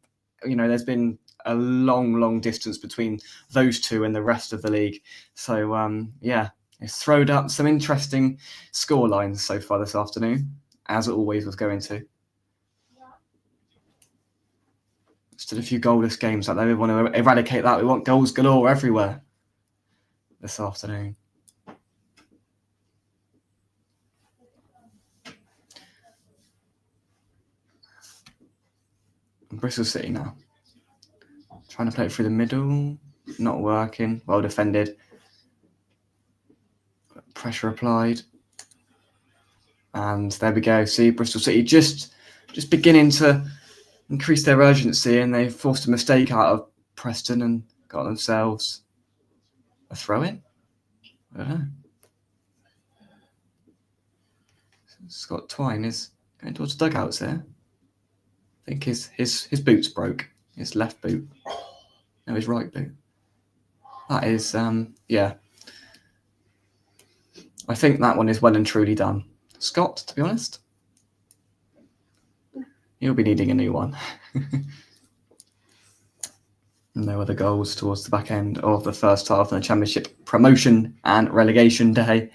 there's been a long distance between those two and the rest of the league. So, it's thrown up some interesting score lines so far this afternoon, as it always was going to. Still a few goalless games out there. We want to eradicate that. We want goals galore everywhere this afternoon. Bristol City now. Trying to play it through the middle. Not working. Well defended. Pressure applied. And there we go. See, Bristol City just beginning to increase their urgency, and they forced a mistake out of Preston and got themselves a throw-in. I don't know. Scott Twine is going towards the dugouts there. I think his boots broke. His left boot. No, his right boot. That is, yeah. I think that one is well and truly done. Scott, to be honest. He'll be needing a new one. No other goals towards the back end of the first half in the Championship promotion and relegation day.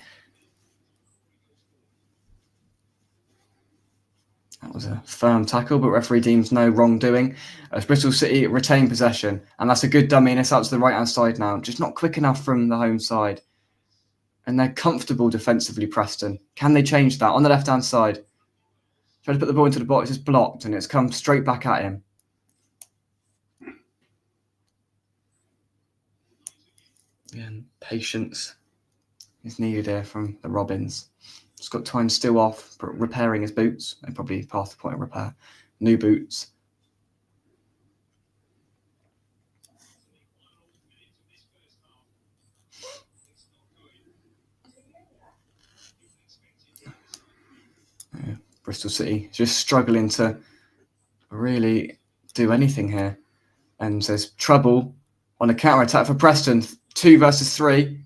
That was a firm tackle, but referee deems no wrongdoing. As Bristol City retain possession, and that's a good dummy, and it's out to the right-hand side now. Just not quick enough from the home side. And they're comfortable defensively, Preston. Can they change that? On the left-hand side. Try to put the ball into the box, it's blocked, and it's come straight back at him. Again, patience is needed here from the Robins. Scott Twine still off, repairing his boots. They probably past the point of repair. New boots. Bristol City just struggling to really do anything here. And there's trouble on a counter-attack for Preston. 2 versus 3.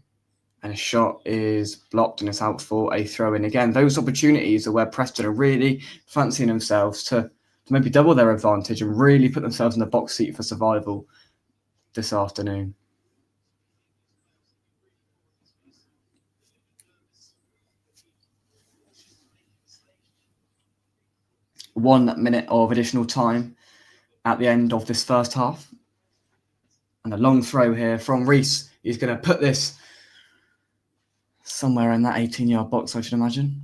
And a shot is blocked and it's out for a throw-in. Again, those opportunities are where Preston are really fancying themselves to maybe double their advantage and really put themselves in the box seat for survival this afternoon. One minute of additional time at the end of this first half. And a long throw here from Reese. He's going to put this somewhere in that 18-yard box, I should imagine.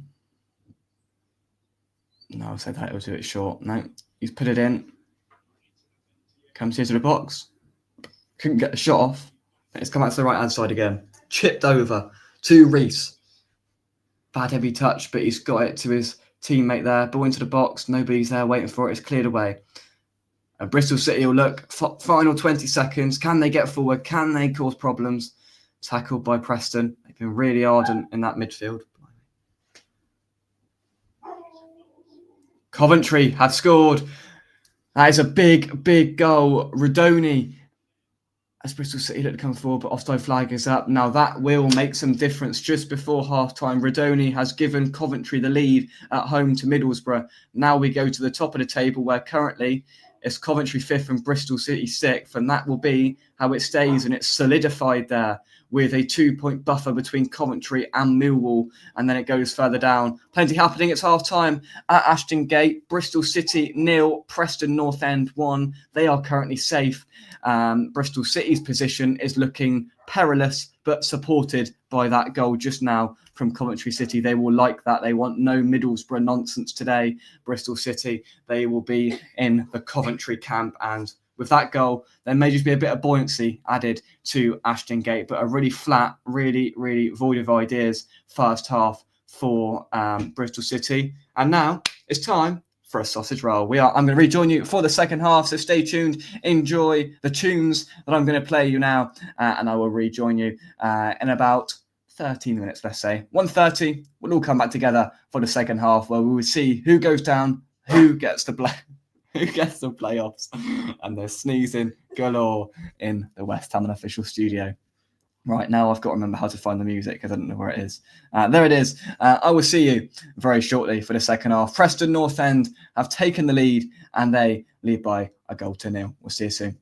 No, I'll say that he'll do it short. No, he's put it in. Comes here to the box. Couldn't get the shot off. It's come out to the right-hand side again. Chipped over to Reese. Bad heavy touch, but he's got it to his teammate there. Ball into the box. Nobody's there waiting for it. It's cleared away. And Bristol City will look. Final 20 seconds. Can they get forward? Can they cause problems? Tackled by Preston. They've been really ardent in that midfield. Coventry had scored. That is a big goal. Rudoni, as Bristol City look to come forward, but offside flag is up. Now that will make some difference just before half-time. Rudoni has given Coventry the lead at home to Middlesbrough. Now we go to the top of the table where currently it's Coventry 5th and Bristol City 6th, and that will be how it stays, and it's solidified there with a 2-point buffer between Coventry and Millwall, and then it goes further down. Plenty happening. It's half-time at Ashton Gate. Bristol City 0, Preston North End 1. They are currently safe. Bristol City's position is looking perilous, but supported by that goal just now from Coventry City. They will like that. They want no Middlesbrough nonsense today. Bristol City, they will be in the Coventry camp, and with that goal, there may just be a bit of buoyancy added to Ashton Gate, but a really flat, really void of ideas first half for Bristol City. And now it's time for a sausage roll. I'm going to rejoin you for the second half, so stay tuned. Enjoy the tunes that I'm going to play you now, and I will rejoin you in about 13 minutes, let's say. 1:30, we'll all come back together for the second half, where we will see who goes down, who gets the playoffs, and they're sneezing galore in the West Ham Unofficial studio. Right, now I've got to remember how to find the music because I don't know where it is. There it is. I will see you very shortly for the second half. Preston North End have taken the lead and they lead by a 1-0. We'll see you soon.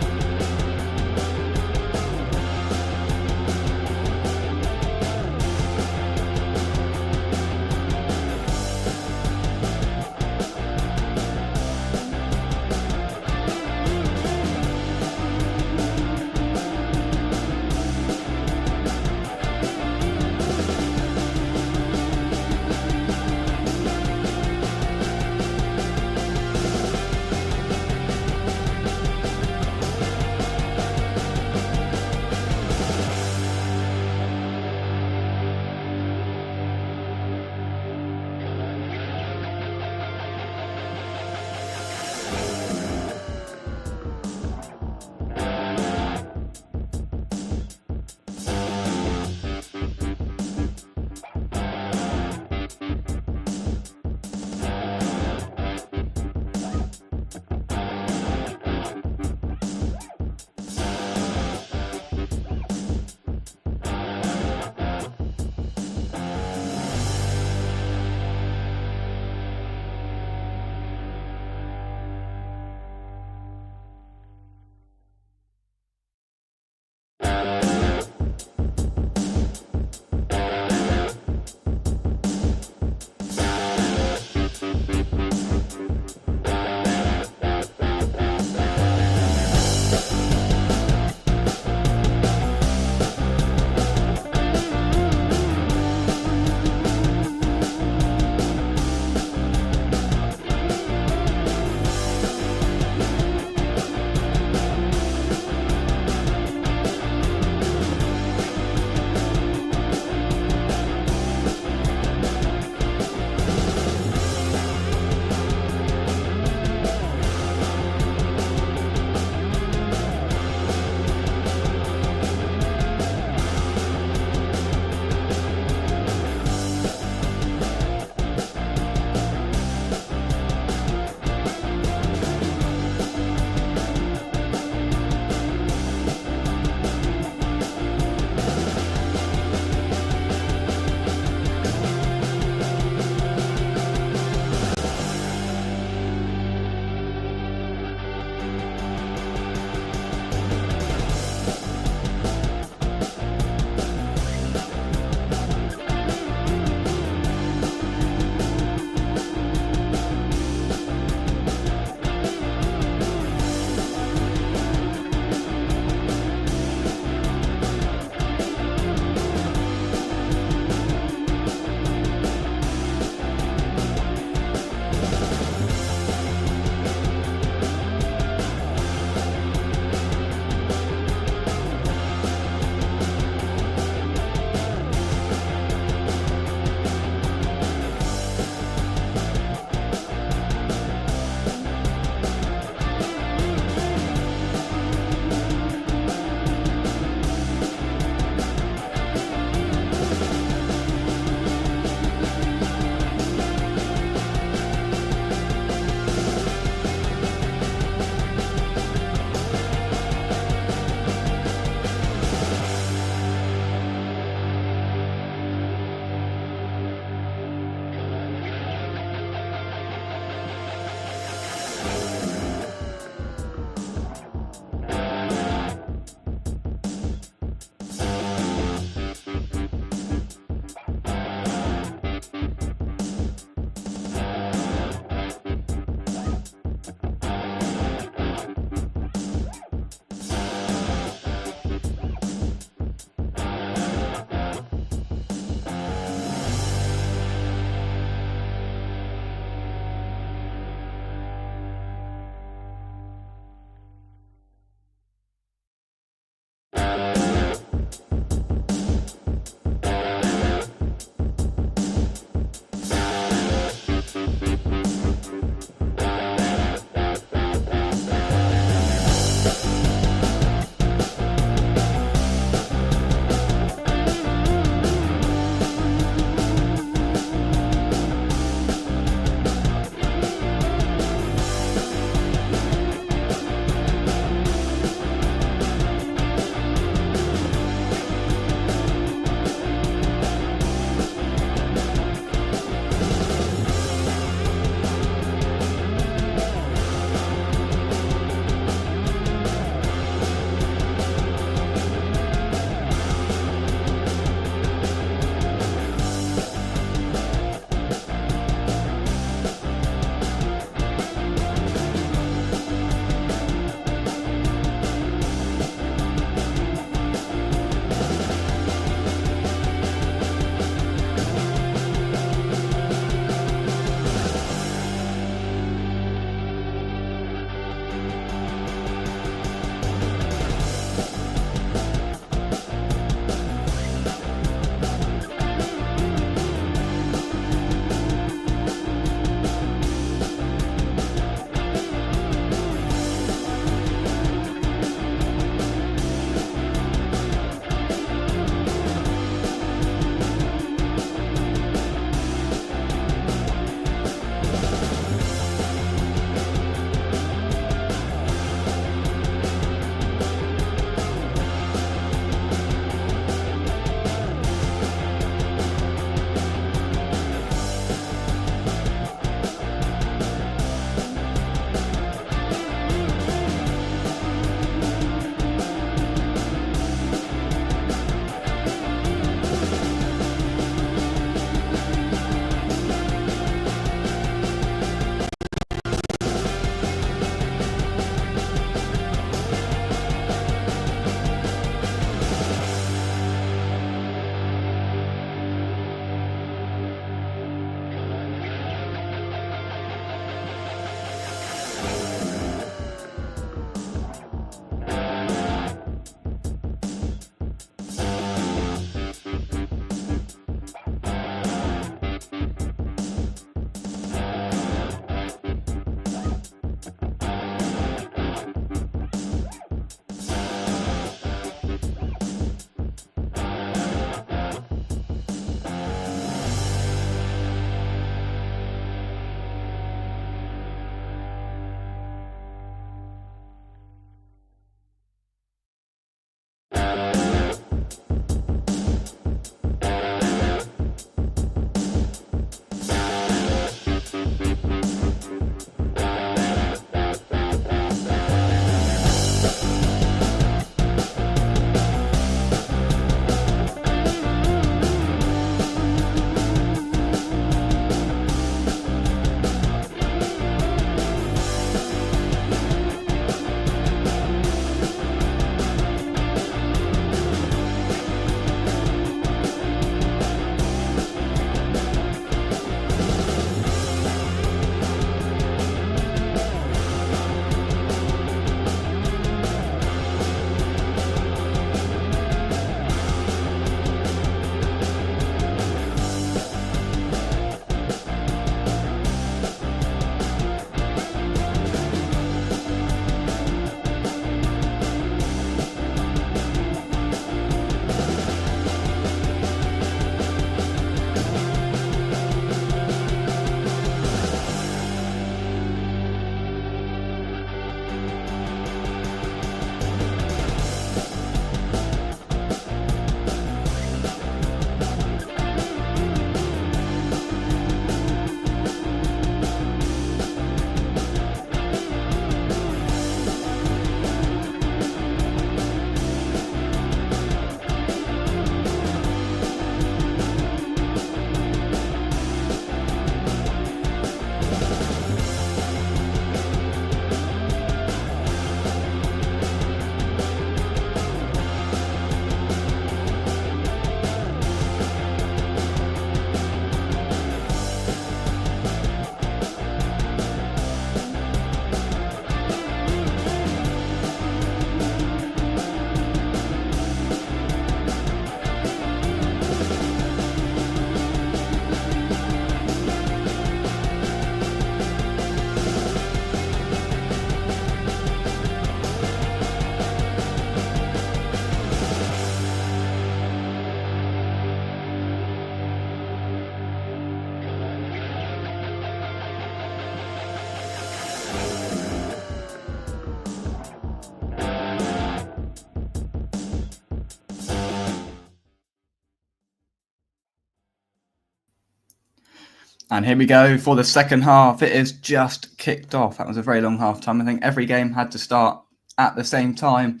And here we go for the second half. It is just kicked off. That was a very long half time. I think every game had to start at the same time.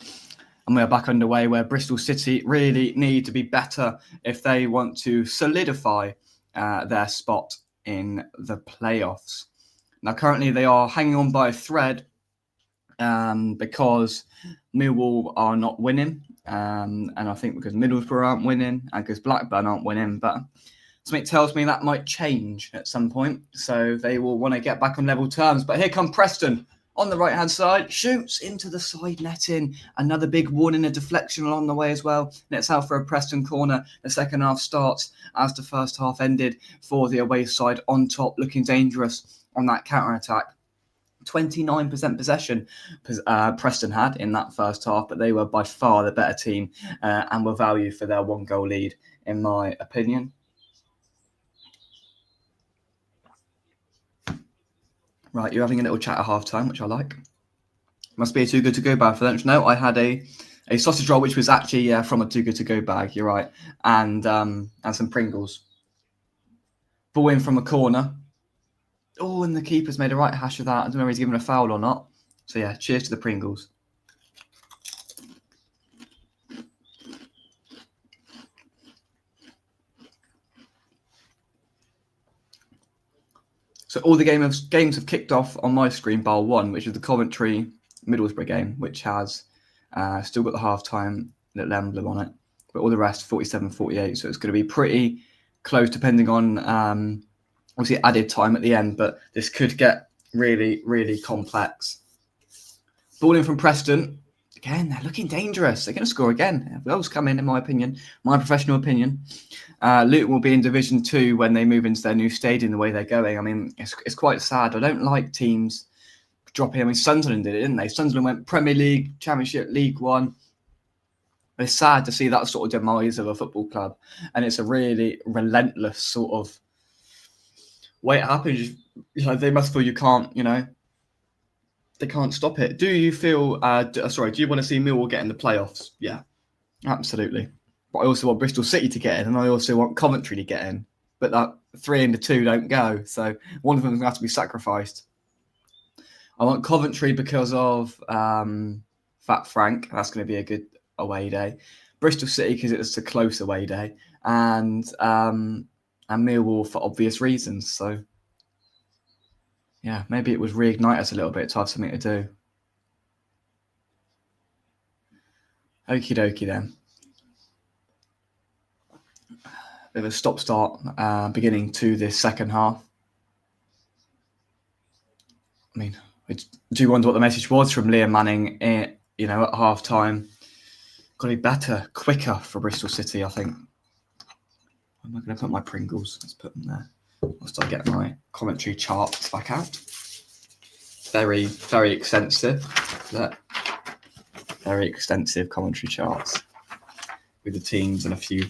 And we're back underway where Bristol City really need to be better if they want to solidify their spot in the playoffs. Now, currently they are hanging on by a thread because Millwall are not winning. And I think because Middlesbrough aren't winning and because Blackburn aren't winning. But something tells me that might change at some point. So they will want to get back on level terms. But here come Preston on the right-hand side. Shoots into the side netting. Another big warning, a deflection along the way as well. And it's out for a Preston corner. The second half starts as the first half ended for the away side on top, looking dangerous on that counter-attack. 29% possession Preston had in that first half, but they were by far the better team and were valued for their 1-goal lead, in my opinion. Right, you're having a little chat at half-time, which I like. Must be a Too Good To Go bag for lunch. No, I had a sausage roll, which was actually from a Too Good To Go bag, you're right, and some Pringles. Ball in from a corner. Oh, and the keeper's made a right hash of that. I don't know if he's given a foul or not. So yeah, cheers to the Pringles. So all the games have kicked off on my screen, bar one, which is the Coventry Middlesbrough game, which has still got the half-time little emblem on it. But all the rest, 47-48. So it's going to be pretty close, depending on obviously added time at the end. But this could get really, really complex. Ball in from Preston. Again, they're looking dangerous. They're going to score again. Goals come in my opinion, my professional opinion. Luton will be in Division 2 when they move into their new stadium the way they're going. I mean, it's quite sad. I don't like teams dropping. I mean, Sunderland did it, didn't they? Sunderland went Premier League, Championship, League One. It's sad to see that sort of demise of a football club. And it's a really relentless sort of way it happens. They must feel you can't, they can't stop it. Do you feel, do you want to see Millwall get in the playoffs? Yeah, absolutely. But I also want Bristol City to get in, and I also want Coventry to get in. But that 3 and the 2 don't go, so one of them is going to have to be sacrificed. I want Coventry because of Fat Frank. That's going to be a good away day. Bristol City because it's a close away day, and Millwall for obvious reasons. So yeah, maybe it would reignite us a little bit to have something to do. Okie dokie then. Bit of a stop-start beginning to this second half. I mean, I do wonder what the message was from Liam Manning, at half-time. Got to be better, quicker for Bristol City, I think. Where am I going to put my Pringles? Let's put them there. I'll start getting my commentary charts back out. Very, very extensive. Look. Very extensive commentary charts with the teams and a few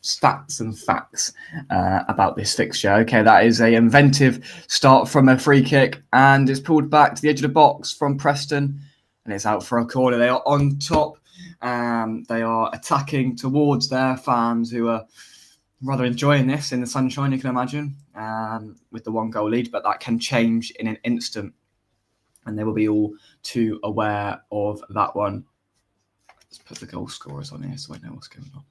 stats and facts about this fixture. Okay, that is an inventive start from a free kick, and it's pulled back to the edge of the box from Preston, and it's out for a corner. They are on top. They are attacking towards their fans who are rather enjoying this in the sunshine, you can imagine, with the 1-goal lead, but that can change in an instant, and they will be all too aware of that one. Let's put the goal scorers on here so I know what's going on.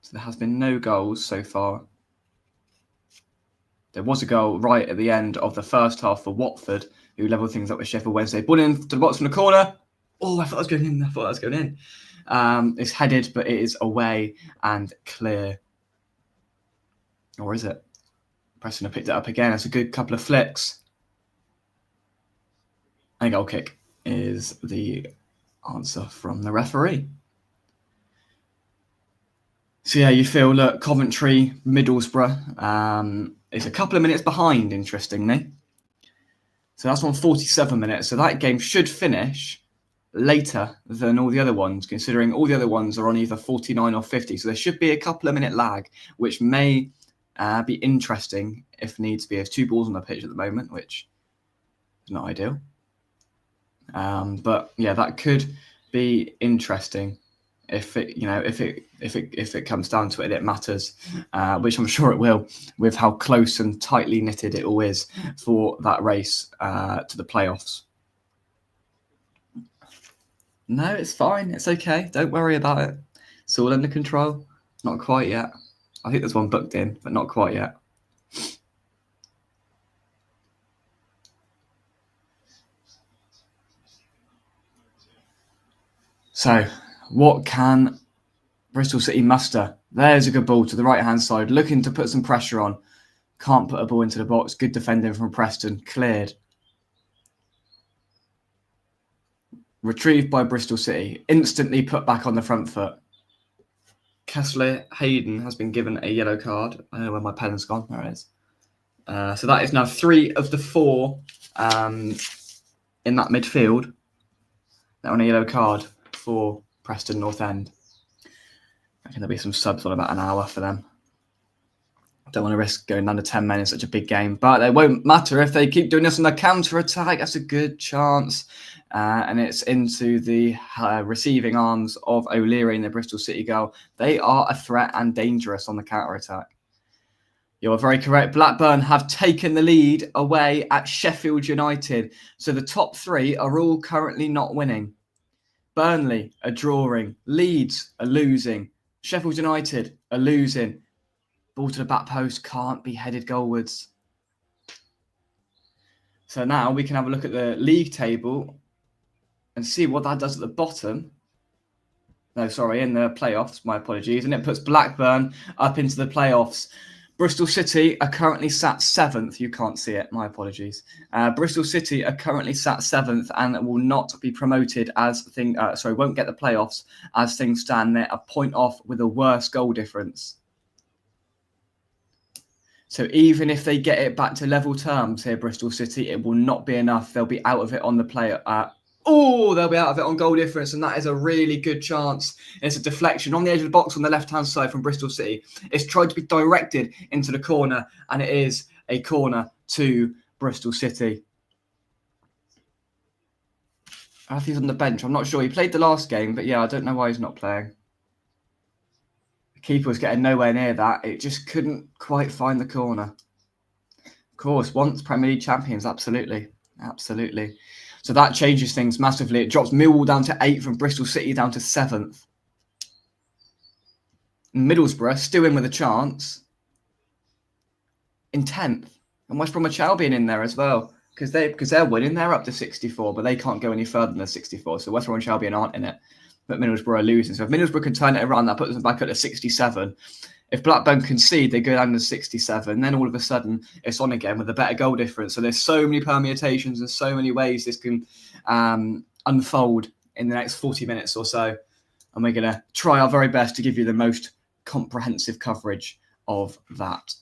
So there has been no goals so far. There was a goal right at the end of the first half for Watford, who levelled things up with Sheffield Wednesday. Ball in to the box from the corner. Oh, I thought that was going in. It's headed, but it is away and clear. Or is it? Preston have picked it up again. It's a good couple of flicks. And a goal kick is the answer from the referee. So yeah, you feel, look, Coventry, Middlesbrough is a couple of minutes behind, interestingly. So that's on 47 minutes. So that game should finish later than all the other ones, considering all the other ones are on either 49 or 50. So there should be a couple of minute lag, which may be interesting if needs be. There's 2 balls on the pitch at the moment, which is not ideal. But yeah, that could be interesting if it comes down to it, it matters, which I'm sure it will, with how close and tightly knitted it all is for that race to the playoffs. No, it's fine. It's okay. Don't worry about it. It's all under control. Not quite yet. I think there's one booked in, but not quite yet. So, what can Bristol City muster? There's a good ball to the right-hand side, looking to put some pressure on. Can't put a ball into the box. Good defending from Preston. Cleared. Retrieved by Bristol City. Instantly put back on the front foot. Kessler Hayden has been given a yellow card. I don't know where my pen's gone. There it is. So that is now 3 of the 4 in that midfield. That on a yellow card for Preston North End. I reckon there'll be some subs on about an hour for them. Don't want to risk going down to 10 men in such a big game, but it won't matter if they keep doing this on the counter-attack. That's a good chance. And it's into the receiving arms of O'Leary and the Bristol City goal. They are a threat and dangerous on the counter-attack. You're very correct. Blackburn have taken the lead away at Sheffield United. So the top 3 are all currently not winning. Burnley are drawing. Leeds are losing. Sheffield United are losing. Ball to the back post can't be headed goalwards. So now we can have a look at the league table and see what that does at the bottom. No, sorry, in the playoffs. My apologies. And it puts Blackburn up into the playoffs. Bristol City are currently sat 7th. You can't see it. My apologies. Bristol City are currently sat 7th and will not be promoted as won't get the playoffs as things stand. They're a point off with a worse goal difference. So even if they get it back to level terms here, Bristol City, it will not be enough. They'll be out of it on the they'll be out of it on goal difference, and that is a really good chance. It's a deflection on the edge of the box on the left-hand side from Bristol City. It's tried to be directed into the corner, and it is a corner to Bristol City. I think he's on the bench. I'm not sure. He played the last game, but yeah, I don't know why he's not playing. The keeper was getting nowhere near that. It just couldn't quite find the corner. Of course, once Premier League champions, absolutely. Absolutely. So that changes things massively. It drops Millwall down to 8th and Bristol City down to 7th. Middlesbrough still in with a chance in 10th. And West Bromwich Albion in there as well. Because they're winning. They're up to 64, but they can't go any further than 64. So West Bromwich Albion aren't in it. But Middlesbrough are losing. So if Middlesbrough can turn it around, that puts them back up to 67. If Blackburn concede, they go down to 67. Then all of a sudden, it's on again with a better goal difference. So there's so many permutations and so many ways this can unfold in the next 40 minutes or so. And we're going to try our very best to give you the most comprehensive coverage of that.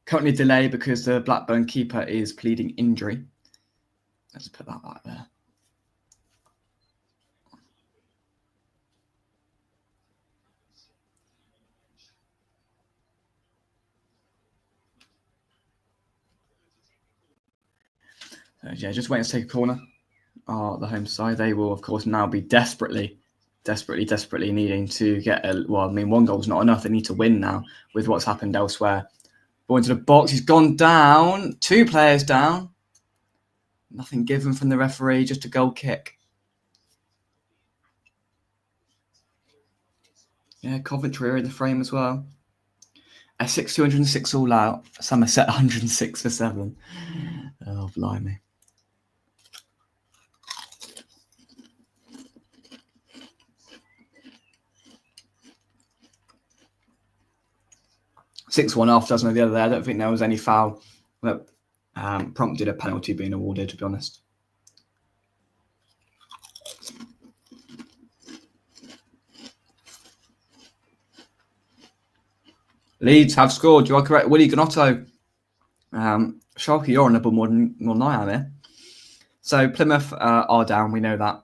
Currently delay because the Blackburn keeper is pleading injury. Let's put that back there. Yeah, just waiting to take a corner. The home side, they will, of course, now be desperately needing to get one goal's not enough. They need to win now with what's happened elsewhere. Ball into the box. He's gone down. 2 players down. Nothing given from the referee, just a goal kick. Yeah, Coventry are in the frame as well. Essex 206 all out. Somerset 106 for 7. Oh, blimey. Six-one off, doesn't it, the other there? I don't think there was any foul that prompted a penalty being awarded, to be honest. Leeds have scored. You are correct. Willie Gnotto. Sharky, you're on a bit more than I am here. So Plymouth are down. We know that.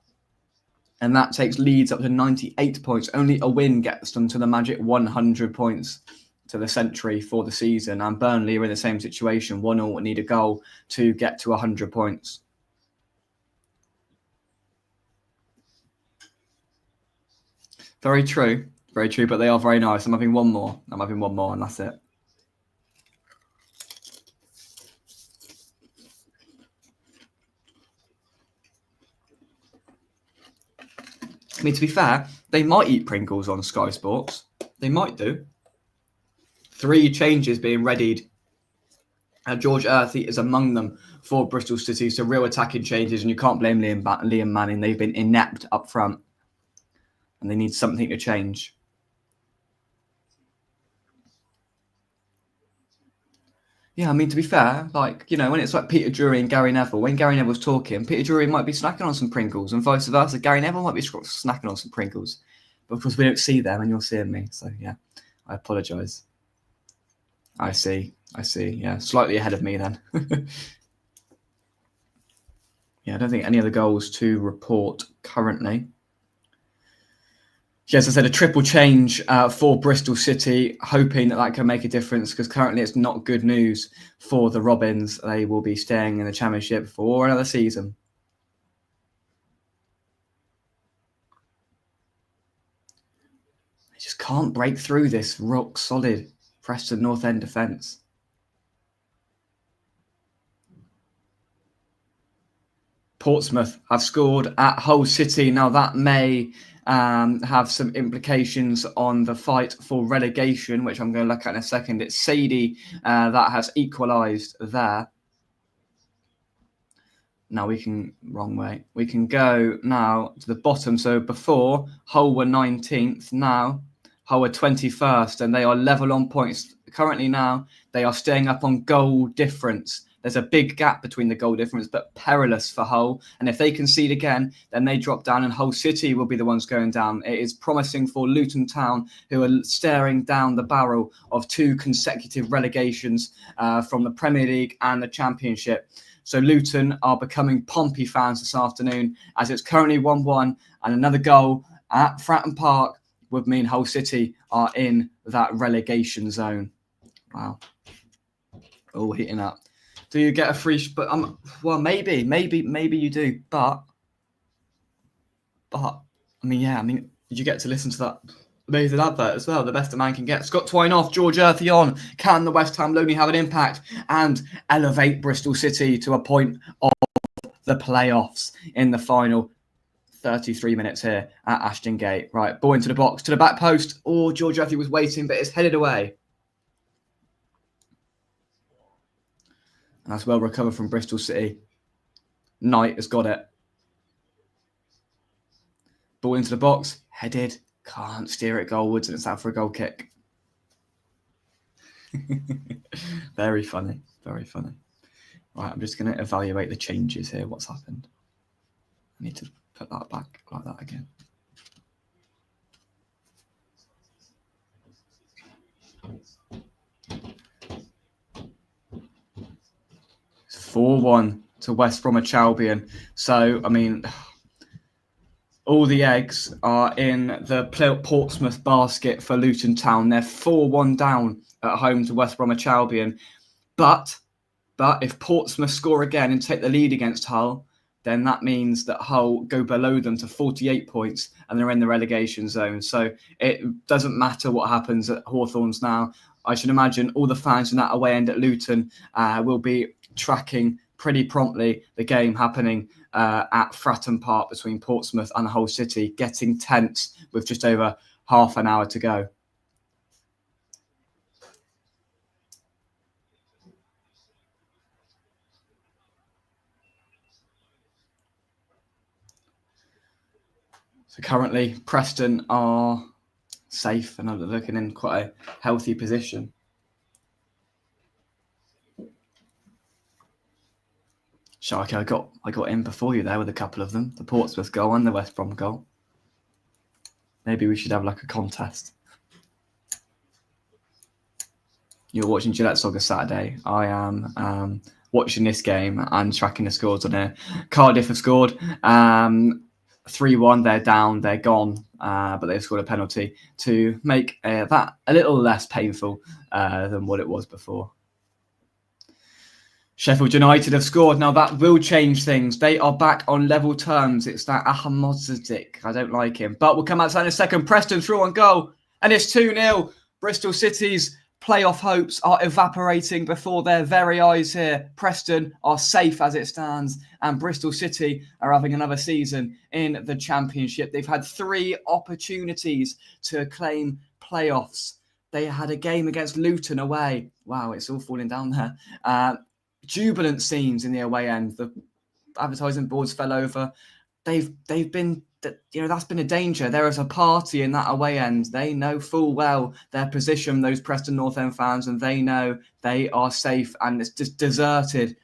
And that takes Leeds up to 98 points. Only a win gets them to the magic 100 points to the century for the season. And Burnley are in the same situation. 1-1 need a goal to get to 100 points. Very true. Very true, but they are very nice. I'm having one more. And that's it. I mean, to be fair, they might eat Pringles on Sky Sports. They might do. 3 changes being readied. George Earthy is among them for Bristol City. So real attacking changes, and you can't blame Liam Manning. They've been inept up front, and they need something to change. Yeah, I mean, to be fair, like, you know, when it's like Peter Drury and Gary Neville, when Gary Neville's talking, Peter Drury might be snacking on some Pringles, and vice versa. Gary Neville might be snacking on some Pringles. But of course, we don't see them, and you're seeing me. So, yeah, I apologise. I see. Yeah, slightly ahead of me then. Yeah, I don't think any other goals to report currently. Yes, I said a triple change for Bristol City, hoping that can make a difference, because currently it's not good news for the Robins. They will be staying in the Championship for another season. They just can't break through this rock solid Preston North End defence. Portsmouth have scored at Hull City. Now that may have some implications on the fight for relegation, which I'm going to look at in a second. It's Sadie that has equalised there. Now we can go now to the bottom. So before, Hull were 19th. Now Hull were 21st, and they are level on points. Currently now, they are staying up on goal difference. There's a big gap between the goal difference, but perilous for Hull. And if they concede again, then they drop down, and Hull City will be the ones going down. It is promising for Luton Town, who are staring down the barrel of 2 consecutive relegations from the Premier League and the Championship. So Luton are becoming Pompey fans this afternoon, as it's currently 1-1, and another goal at Fratton Park would mean Hull City are in that relegation zone. Wow. All heating up. Do you get a free? But well, maybe you do. But I mean, you get to listen to that amazing advert as well. The best a man can get. Scott Twine-off, George Earthy on. Can the West Ham Loney have an impact and elevate Bristol City to a point of the playoffs in the final 33 minutes here at Ashton Gate? Right, ball into the box, to the back post. Oh, George Earthy was waiting, but it's headed away. And that's well recovered from Bristol City. Knight has got it. Ball into the box, headed, can't steer it goalwards, and it's out for a goal kick. Very funny. Right, I'm just going to evaluate the changes here. What's happened? I need to put that back like that again. It's 4-1 to West Bromwich Albion. So, I mean, all the eggs are in the Portsmouth basket for Luton Town. They're 4-1 down at home to West Bromwich Albion. But if Portsmouth score again and take the lead against Hull, then that means that Hull go below them to 48 points and they're in the relegation zone. So it doesn't matter what happens at Hawthorns now. I should imagine all the fans in that away end at Luton will be tracking pretty promptly the game happening at Fratton Park between Portsmouth and Hull City, getting tense with just over half an hour to go. So currently, Preston are safe and are looking in quite a healthy position. Sharky, I got in before you there with a couple of them. The Portsmouth goal and the West Brom goal. Maybe we should have like a contest. You're watching Gillette Soccer Saturday. I am watching this game and tracking the scores on here. Cardiff have scored 3-1. They're down. They're gone. But they've scored a penalty to make that a little less painful than what it was before. Sheffield United have scored. Now that will change things. They are back on level terms. It's that Ahmadzadeh. I don't like him. But we'll come out to that in a second. Preston through on goal. And it's 2-0. Bristol City's playoff hopes are evaporating before their very eyes here. Preston are safe as it stands. And Bristol City are having another season in the Championship. They've had 3 opportunities to claim playoffs. They had a game against Luton away. Wow, it's all falling down there. Jubilant scenes in the away end. The advertising boards fell over. They've been, that's been a danger. There is a party in that away end. They know full well their position, those Preston North End fans, and they know they are safe. And it's just deserted.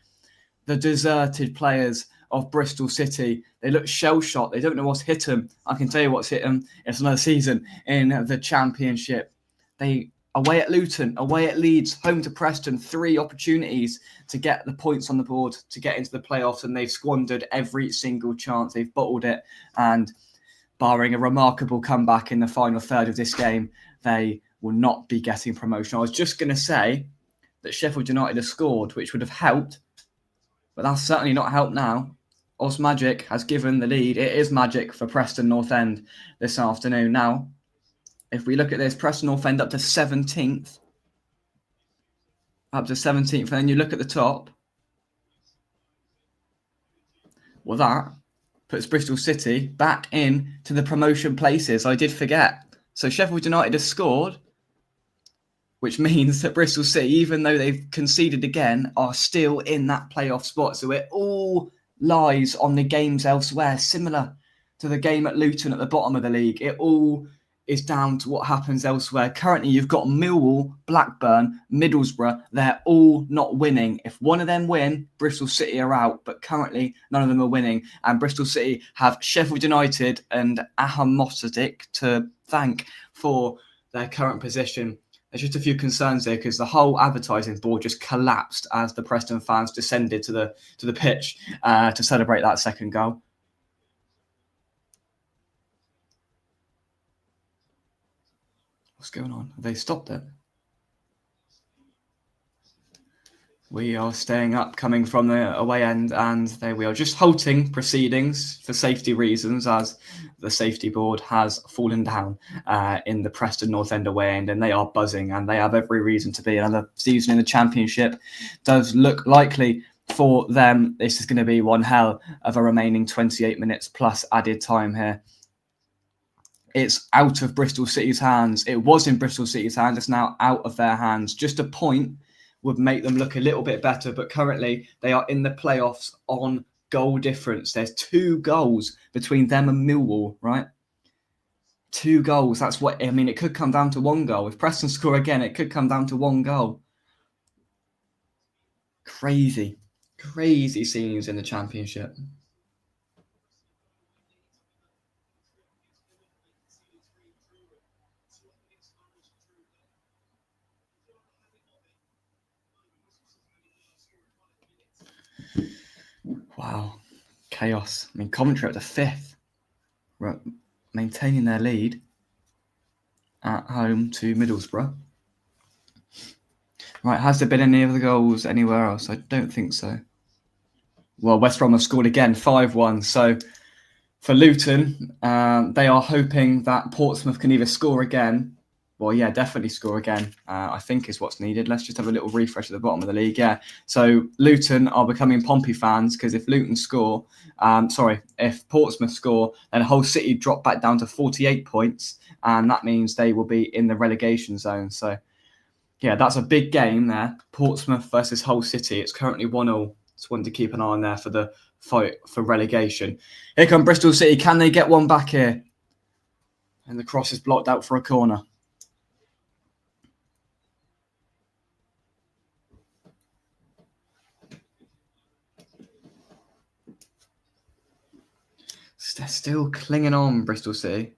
The deserted players of Bristol City. They look shell-shocked. They don't know what's hit them. I can tell you what's hit them. It's another season in the Championship. They away at Luton, away at Leeds, home to Preston, 3 opportunities to get the points on the board to get into the playoffs, and they've squandered every single chance. They've bottled it, and barring a remarkable comeback in the final third of this game, they will not be getting promotion. I was just going to say that Sheffield United have scored, which would have helped, but that's certainly not helped now. Os Magic has given the lead. It is magic for Preston North End this afternoon. Now, if we look at this, Preston North End up to 17th. Up to 17th. And then you look at the top. Well, that puts Bristol City back in to the promotion places. I did forget. So Sheffield United has scored, which means that Bristol City, even though they've conceded again, are still in that playoff spot. So it all lies on the games elsewhere, similar to the game at Luton at the bottom of the league. It all is down to what happens elsewhere. Currently, you've got Millwall, Blackburn, Middlesbrough. They're all not winning. If one of them win, Bristol City are out. But currently, none of them are winning. And Bristol City have Sheffield United and Ahmadzadeh to thank for their current position. There's just a few concerns there because the whole advertising board just collapsed as the Preston fans descended to the pitch to celebrate that second goal. What's going on? Have they stopped it? We are staying up, coming from the away end, and there we are, just halting proceedings for safety reasons, as the safety board has fallen down in the Preston North End away end, and they are buzzing, and they have every reason to be. Another season in the Championship does look likely for them. This is going to be one hell of a remaining 28 minutes plus added time here. It's out of Bristol City's hands. It was in Bristol City's hands. It's now out of their hands. Just a point would make them look a little bit better, but currently they are in the playoffs on goal difference. There's 2 goals between them and Millwall, right? 2 goals. That's what, I mean, it could come down to 1 goal. If Preston score again, it could come down to 1 goal. Crazy scenes in the Championship. Wow, chaos. I mean, Coventry at the 5th, maintaining their lead at home to Middlesbrough. Right, has there been any other goals anywhere else? I don't think so. Well, West Brom have scored again, 5-1. So for Luton, they are hoping that Portsmouth can either score again. Well, yeah, definitely score again, I think is what's needed. Let's just have a little refresh at the bottom of the league. Yeah, so Luton are becoming Pompey fans because if if Portsmouth score, then Hull City drop back down to 48 points, and that means they will be in the relegation zone. So, yeah, that's a big game there. Portsmouth versus Hull City. It's currently 1-1. Just wanted to keep an eye on there for the fight for relegation. Here come Bristol City. Can they get one back here? And the cross is blocked out for a corner. They're still clinging on, Bristol City.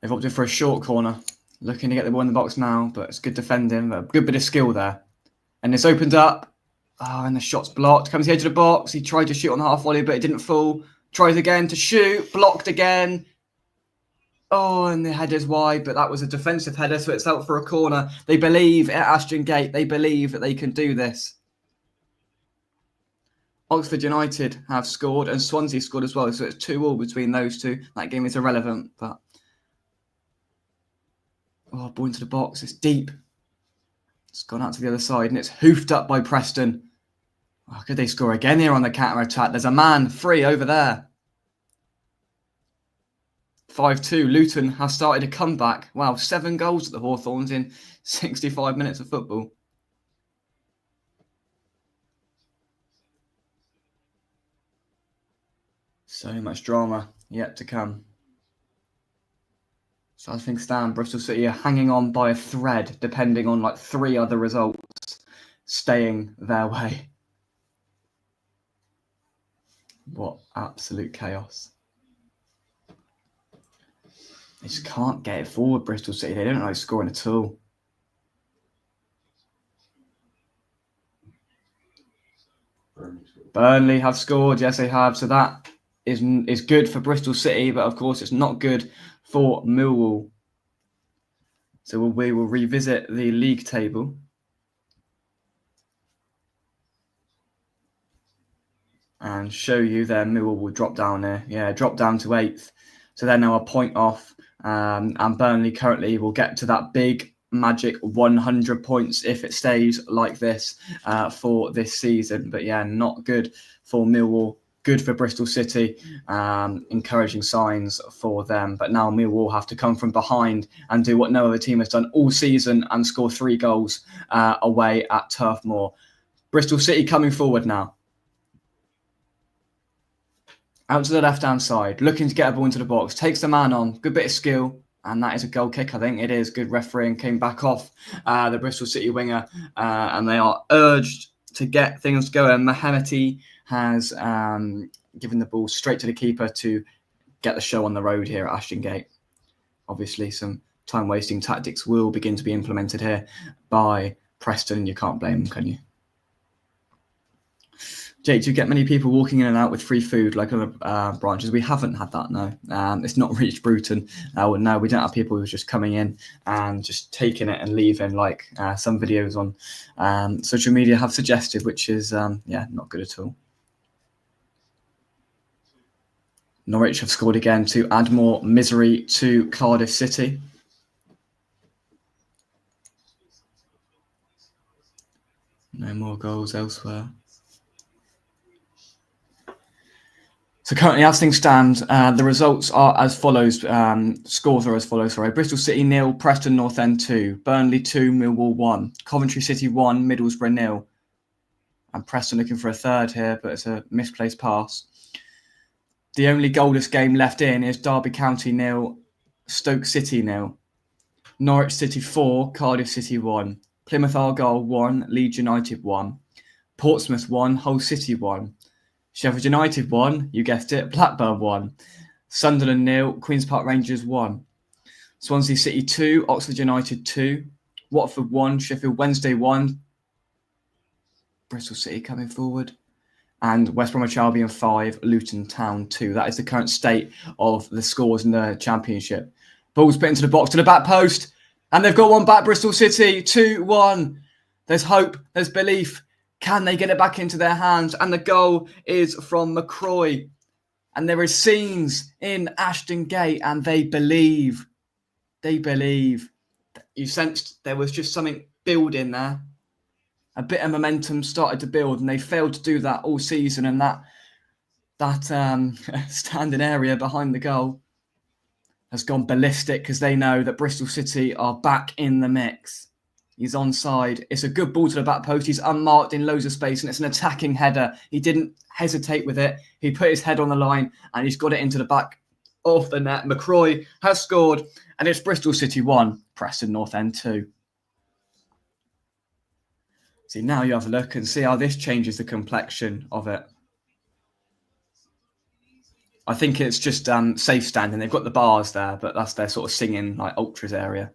They've opted for a short corner. Looking to get the ball in the box now, but it's good defending. A good bit of skill there. And it's opened up. Oh, and the shot's blocked. Comes to the edge of the box. He tried to shoot on the half volley, but it didn't fall. Tries again to shoot. Blocked again. Oh, and the header's wide, but that was a defensive header, so it's out for a corner. They believe at Ashton Gate. They believe that they can do this. Oxford United have scored, and Swansea scored as well, so it's 2-2 between those two. That game is irrelevant, but... Oh, ball into the box. It's deep. It's gone out to the other side, and it's hoofed up by Preston. Oh, could they score again here on the counter-attack? There's a man free over there. 5-2. Luton have started a comeback. Wow, 7 goals at the Hawthorns in 65 minutes of football. So much drama yet to come. So I think Bristol City are hanging on by a thread, depending on like 3 other results staying their way. What absolute chaos. They just can't get it forward, Bristol City. They don't know scoring at all. Burnley have scored. Yes, they have. So that is good for Bristol City, but of course it's not good for Millwall. So we will revisit the league table. And show you there Millwall will drop down there. Yeah, drop down to 8th. So they're now a point off. And Burnley currently will get to that big magic 100 points if it stays like this for this season. But yeah, not good for Millwall. Good for Bristol City. Encouraging signs for them. But now Millwall have to come from behind and do what no other team has done all season and score 3 goals away at Turf Moor. Bristol City coming forward now. Out to the left-hand side, looking to get a ball into the box. Takes the man on. Good bit of skill. And that is a goal kick, I think. It is. Good refereeing. Came back off the Bristol City winger. And they are urged to get things going. Mahemeti has given the ball straight to the keeper to get the show on the road here at Ashton Gate. Obviously, some time-wasting tactics will begin to be implemented here by Preston. You can't blame them, can you? Jake, do you get many people walking in and out with free food like other branches? We haven't had that, no. It's not reached Bruton. No, we don't have people who are just coming in and just taking it and leaving like some videos on social media have suggested, which is, not good at all. Norwich have scored again to add more misery to Cardiff City. No more goals elsewhere. So currently, as things stand, the results are as follows. Scores are as follows. Sorry, Bristol City 0, Preston North End 2, Burnley 2, Millwall 1, Coventry City 1, Middlesbrough 0. And Preston looking for a third here, but it's a misplaced pass. The only goalless game left in is Derby County 0, Stoke City 0, Norwich City 4, Cardiff City 1, Plymouth Argyle 1, Leeds United 1, Portsmouth 1, Hull City 1. Sheffield United 1, you guessed it, Blackburn 1, Sunderland 0, Queen's Park Rangers 1, Swansea City 2, Oxford United 2, Watford 1, Sheffield Wednesday 1, Bristol City coming forward, and West Bromwich Albion 5, Luton Town 2. That is the current state of the scores in the Championship. Ball's put into the box to the back post, and they've got one back, Bristol City, 2-1. There's hope, there's belief. Can they get it back into their hands? And the goal is from McCroy. And there is scenes in Ashton Gate, and they believe. They believe. You sensed there was just something building there. A bit of momentum started to build, and they failed to do that all season. And that standing area behind the goal has gone ballistic because they know that Bristol City are back in the mix. He's onside. It's a good ball to the back post. He's unmarked in loads of space, and it's an attacking header. He didn't hesitate with it. He put his head on the line, and he's got it into the back of the net. McCroy has scored, and it's Bristol City 1, Preston North End 2. See, now you have a look and see how this changes the complexion of it. I think it's just safe standing. They've got the bars there, but that's their sort of singing like ultras area.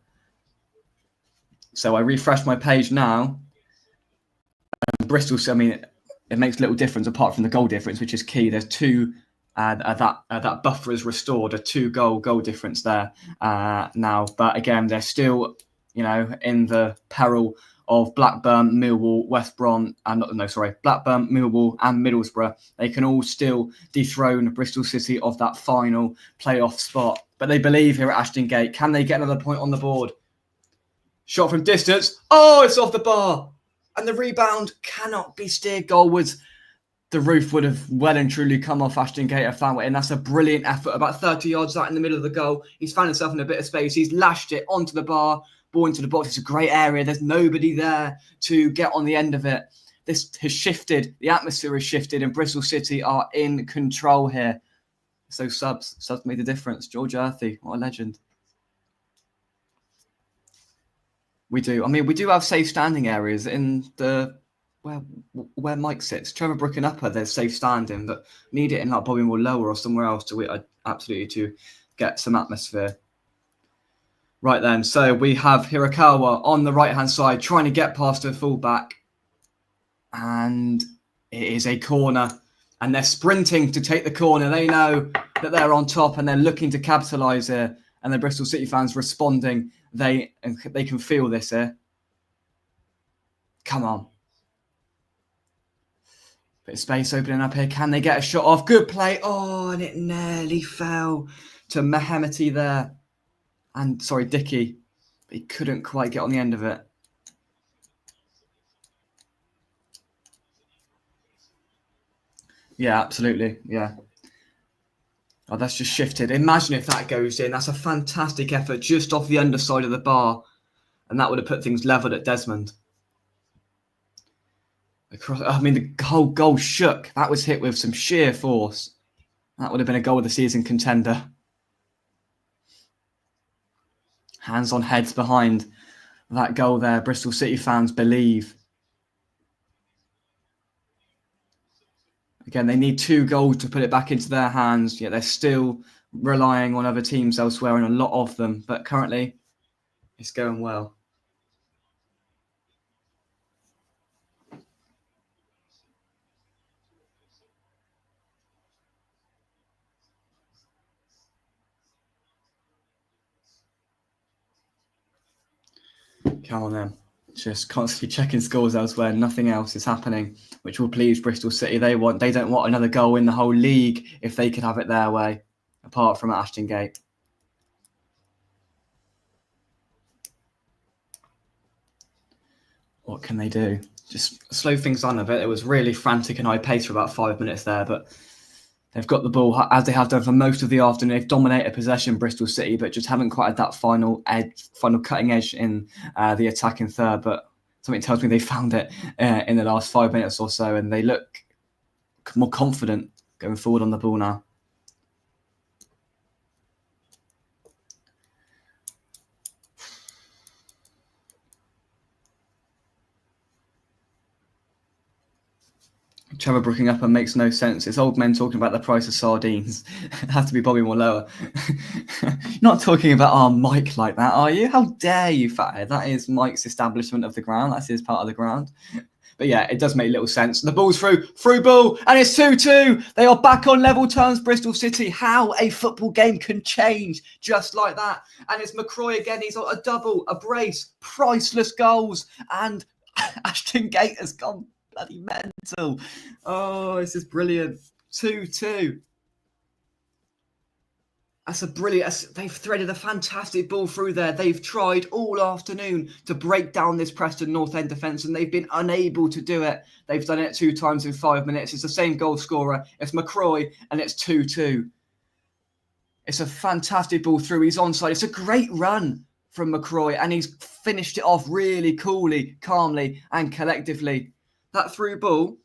So I refresh my page now. And Bristol, I mean, it makes little difference apart from the goal difference, which is key. There's 2 And that buffer is restored, a 2-goal difference there now. But again, they're still, in the peril of Blackburn, Millwall, West Brom, Blackburn, Millwall, and Middlesbrough. They can all still dethrone Bristol City of that final playoff spot. But they believe here at Ashton Gate. Can they get another point on the board? Shot from distance. Oh, it's off the bar. And the rebound cannot be steered goalwards. The roof would have well and truly come off Ashton Gate and found it. And that's a brilliant effort. About 30 yards out in the middle of the goal. He's found himself in a bit of space. He's lashed it onto the bar. Ball into the box. It's a great area. There's nobody there to get on the end of it. This has shifted. The atmosphere has shifted, and Bristol City are in control here. So subs made the difference. George Earthy, what a legend. We do. I mean, we do have safe standing areas in the where Mike sits. Trevor Brook and Upper, there's safe standing, but need it in like Bobby Moore Lower or somewhere else to absolutely to get some atmosphere. Right then, so we have Hirakawa on the right-hand side trying to get past the fullback. And it is a corner. And they're sprinting to take the corner. They know that they're on top and they're looking to capitalise here. And the Bristol City fans responding. They can feel this here. Come on. Bit of space opening up here. Can they get a shot off? Good play. Oh, and it nearly fell to Mehmeti there. And, Dickey. But he couldn't quite get on the end of it. Yeah, absolutely. Yeah. Oh, that's just shifted. Imagine if that goes in. That's a fantastic effort just off the underside of the bar. And that would have put things level at Desmond. The whole goal shook. That was hit with some sheer force. That would have been a goal of the season contender. Hands on heads behind that goal there. Bristol City fans believe. Again, they need 2 goals to put it back into their hands. Yet they're still relying on other teams elsewhere, and a lot of them. But currently, it's going well. Come on then. Just constantly checking scores elsewhere. Nothing else is happening, which will please Bristol City. They don't want another goal in the whole league if they could have it their way, apart from at Ashton Gate. What can they do? Just slow things down a bit. It was really frantic and high pace for about 5 minutes there, but they've got the ball as they have done for most of the afternoon. They've dominated possession, Bristol City, but just haven't quite had that final cutting edge in the attacking third. But something tells me they found it in the last 5 minutes or so, and they look more confident going forward on the ball now. Trevor Brooking Upper makes no sense. It's old men talking about the price of sardines. It has to be Bobby Moore Lower. You're not talking about Mike like that, are you? How dare you, fathead? That is Mike's establishment of the ground. That's his part of the ground. But yeah, it does make little sense. The ball's through ball, and it's 2-2. They are back on level terms, Bristol City. How a football game can change just like that. And it's McCroy again. He's on a double, a brace, priceless goals. And Ashton Gate has gone bloody mental. Oh, this is brilliant. 2-2. That's a brilliant. They've threaded a fantastic ball through there. They've tried all afternoon to break down this Preston North End defence, and they've been unable to do it. They've done it 2 times in 5 minutes. It's the same goal scorer. It's McCroy, and it's 2-2. It's a fantastic ball through. He's onside. It's a great run from McCroy, and he's finished it off really coolly, calmly, and collectively. That through ball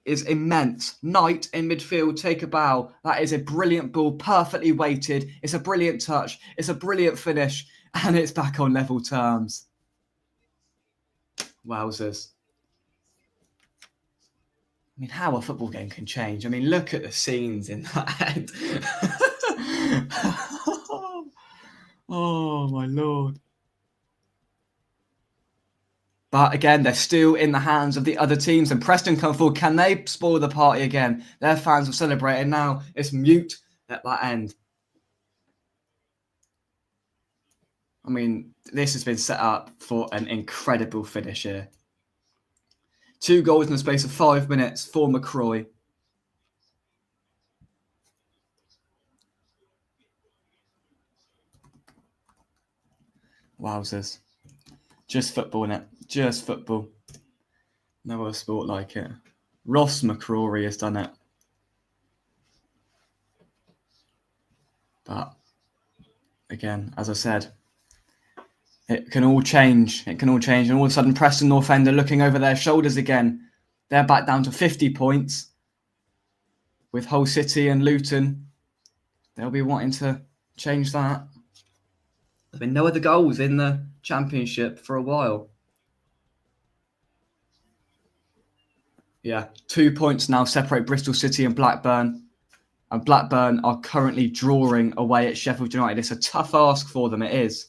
is immense. Knight in midfield, take a bow. That is a brilliant ball, perfectly weighted. It's a brilliant touch. It's a brilliant finish, and it's back on level terms. Wowzers. I mean, how a football game can change. I mean, look at the scenes in that end. Oh, my Lord. But again, they're still in the hands of the other teams. And Preston come forward. Can they spoil the party again? Their fans will celebrate. And now it's mute at that end. I mean, this has been set up for an incredible finish here. 2 goals in the space of 5 minutes for McCroy. Wowzers. Just football, innit? Just football. No other sport like it. Ross McCrory has done it. But, again, as I said, it can all change. It can all change. And all of a sudden, Preston North End are looking over their shoulders again. They're back down to 50 points. With Hull City and Luton, they'll be wanting to change that. There's been no other goals in the Championship for a while. Yeah, 2 points now separate Bristol City and Blackburn. And Blackburn are currently drawing away at Sheffield United. It's a tough ask for them, it is.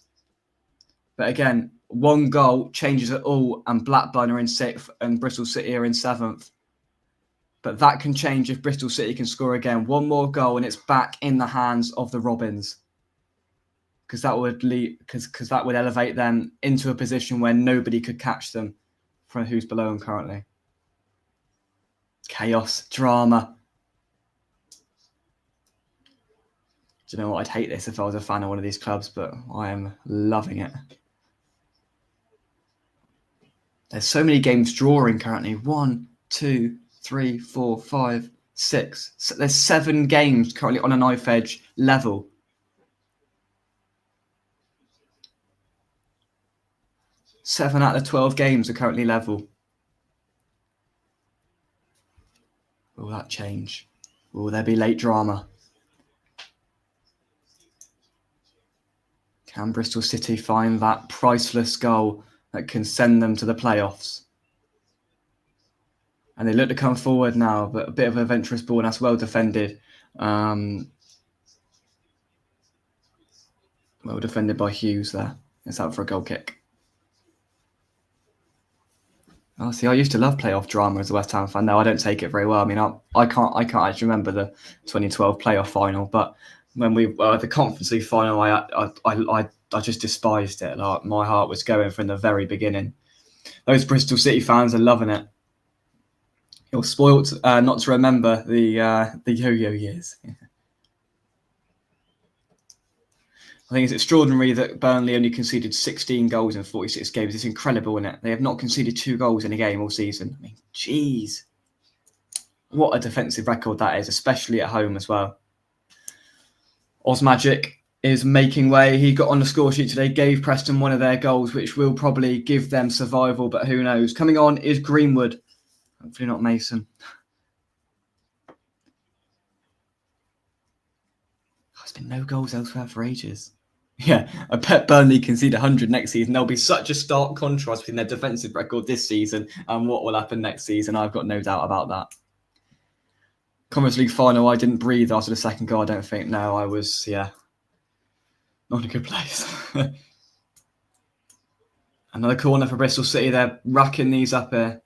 But again, 1 goal changes it all, and Blackburn are in 6th and Bristol City are in 7th. But that can change if Bristol City can score again. 1 more goal and it's back in the hands of the Robins. Because that would elevate them into a position where nobody could catch them from who's below them currently. Chaos, drama. Do you know what? I'd hate this if I was a fan of one of these clubs, but I am loving it. There's so many games drawing currently. 1, 2, 3, 4, 5, 6. So there's 7 games currently on a knife edge level. Seven out of 12 games are currently level. Will that change? Will there be late drama? Can Bristol City find that priceless goal that can send them to the playoffs? And they look to come forward now, but a bit of a venturous ball, and that's well defended. Well defended by Hughes there. It's out for a goal kick. Oh, see, I used to love playoff drama as a West Ham fan. No, I don't take it very well. I mean, I can't actually remember the 2012 playoff final, but when we the Conference League final, I just despised it. Like, my heart was going from the very beginning. Those Bristol City fans are loving it. You're spoilt not to remember the yo-yo years. I think it's extraordinary that Burnley only conceded 16 goals in 46 games. It's incredible, isn't it? They have not conceded 2 goals in a game all season. I mean, jeez. What a defensive record that is, especially at home as well. Osmagic is making way. He got on the score sheet today, gave Preston one of their goals, which will probably give them survival, but who knows? Coming on is Greenwood. Hopefully not Mason. There's been no goals elsewhere for ages. Yeah, I bet Burnley concede 100 next season. There'll be such a stark contrast between their defensive record this season and what will happen next season. I've got no doubt about that. Conference League final, I didn't breathe after the second goal, I don't think. No, I was, not in a good place. Another corner for Bristol City. They're racking these up here.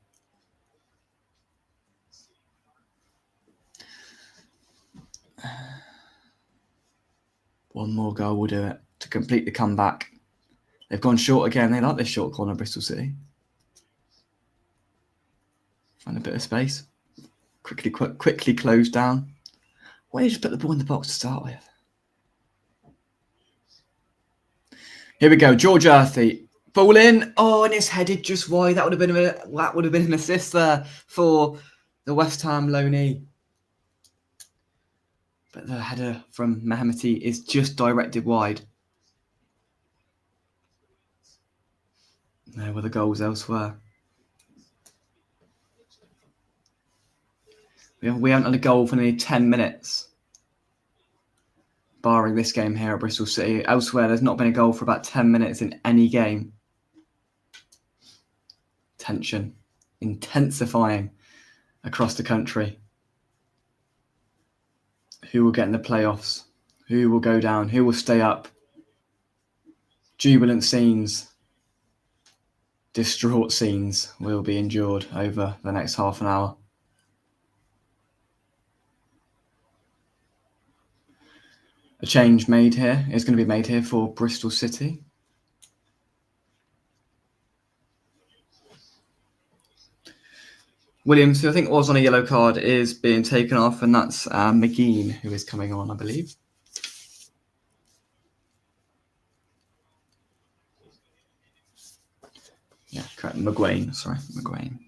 One more goal will do it to complete the comeback. They've gone short again. They like this short corner, Bristol City. Find a bit of space. Quickly close down. Why don't you just put the ball in the box to start with? Here we go. George Earthy. Ball in. Oh, and it's headed just wide. That would have been an assist there for the West Ham loanee. But the header from Mehmeti is just directed wide. There were the goals elsewhere. We haven't had a goal for nearly 10 minutes. Barring this game here at Bristol City. Elsewhere, there's not been a goal for about 10 minutes in any game. Tension intensifying across the country. Who will get in the playoffs? Who will go down? Who will stay up? Jubilant scenes. distraught scenes will be endured over the next half an hour. A change made here is going to be made here for Bristol City. Williams, who I think was on a yellow card, is being taken off, and that's McGean who is coming on, I believe. Yeah, correct. McGuane, sorry, McGuane.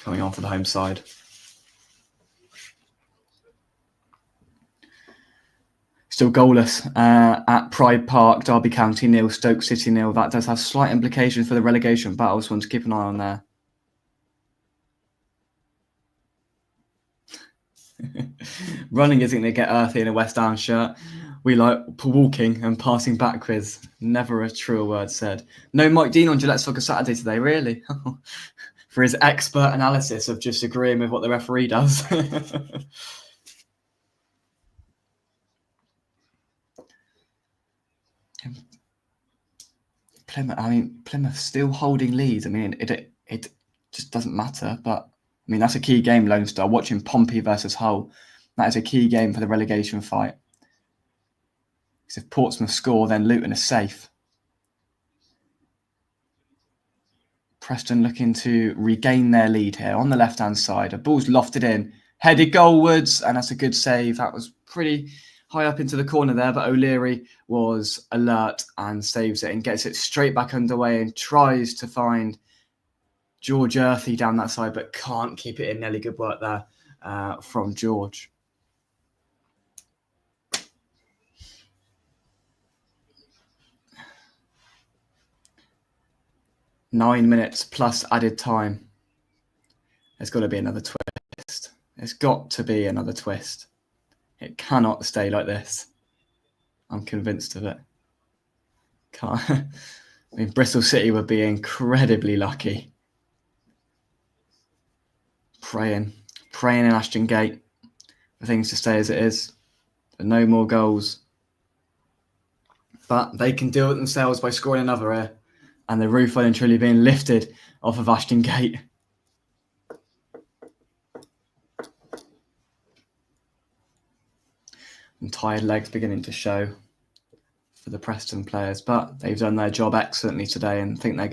Coming on for the home side. Still goalless at Pride Park, Derby County 0, Stoke City 0. That does have slight implications for the relegation battle, so one to keep an eye on there. Running isn't going to get earthy in a West Ham shirt. We like walking and passing backwards. Never a truer word said. No Mike Dean on Gillette Soccer Saturday today, really? For his expert analysis of just agreeing with what the referee does. Plymouth still holding leads. I mean, it just doesn't matter. But I mean, that's a key game, Lone Star. Watching Pompey versus Hull, that is a key game for the relegation fight. Because if Portsmouth score, then Luton is safe. Preston looking to regain their lead here on the left-hand side. A ball's lofted in, headed goalwards, and that's a good save. That was pretty high up into the corner there, but O'Leary was alert and saves it and gets it straight back underway and tries to find George Earthy down that side, but can't keep it in. Nearly good work there from George. Nine minutes plus added time. There's got to be another twist. There's got to be another twist. It cannot stay like this. I'm convinced of it. I mean, Bristol City would be incredibly lucky. Praying in Ashton Gate for things to stay as it is. For no more goals. But they can do it themselves by scoring another here. And the roof well and truly being lifted off of Ashton Gate. And tired legs beginning to show for the Preston players, but they've done their job excellently today, and think they're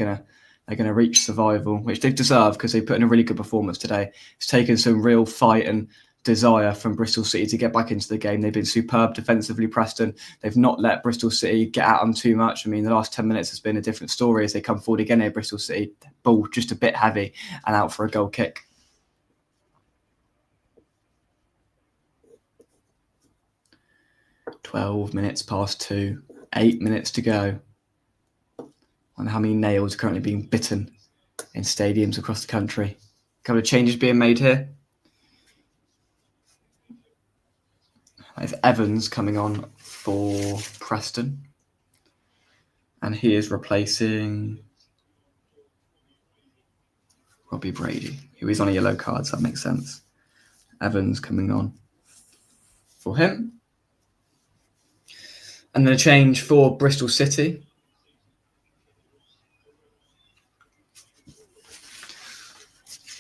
gonna reach survival, which they deserve because they put in a really good performance today. It's taken some real fight and desire from Bristol City to get back into the game. They've been superb defensively, Preston. They've not let Bristol City get at them too much. I mean, the last 10 minutes has been a different story as they come forward again here. Bristol City, ball just a bit heavy and out for a goal kick. "12 minutes past 2, 8 minutes to go." I wonder how many nails are currently being bitten in stadiums across the country. A couple of changes being made here. There's Evans coming on for Preston. And he is replacing Robbie Brady, who is on a yellow card, so that makes sense. Evans coming on for him. And then a change for Bristol City.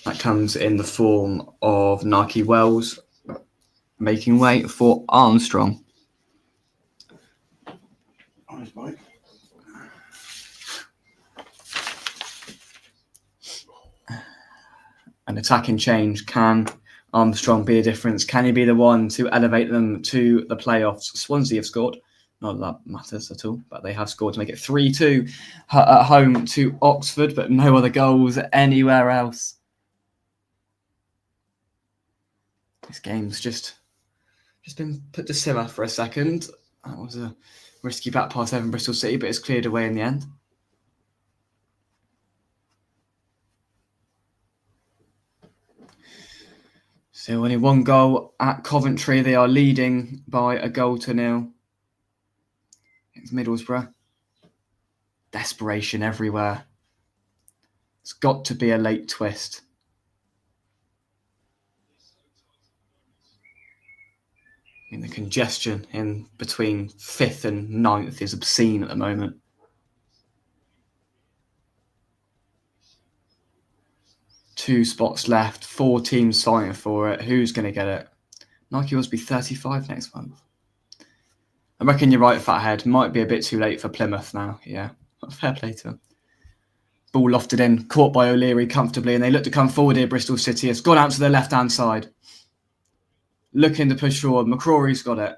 That comes in the form of Naki Wells making way for Armstrong. On his bike. An attacking change. Can Armstrong be a difference? Can he be the one to elevate them to the playoffs? Swansea have scored. Not that matters at all, but they have scored to make it 3-2 at home to Oxford, but no other goals anywhere else. This game's just been put to simmer for a second. That was a risky back pass over Bristol City, but it's cleared away in the end. So only one goal at Coventry. They are leading by a goal to 0. It's Middlesbrough. Desperation everywhere. It's got to be a late twist. I mean, the congestion in between 5th and 9th is obscene at the moment. 2 spots left, 4 teams fighting for it. Who's going to get it? Nike will be 35 next month. I reckon you're right, Fathead. Might be a bit too late for Plymouth now. Yeah, fair play to them. Ball lofted in, caught by O'Leary comfortably, and they look to come forward here, Bristol City. It's gone out to the left-hand side. Looking to push forward. McCrory's got it.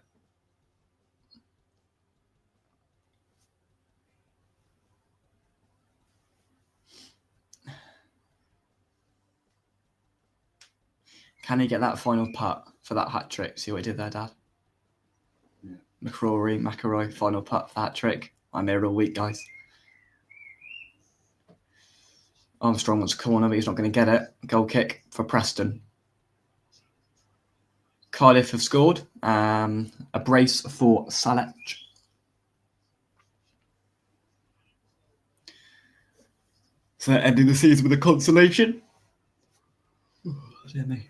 Can he get that final putt for that hat-trick? See what he did there, Dad? Yeah. McElroy, final putt for that trick. I'm here all week, guys. Armstrong wants a corner, but he's not going to get it. Goal kick for Preston. Cardiff have scored. A brace for Salech. So they're ending the season with a consolation. Oh, dear me.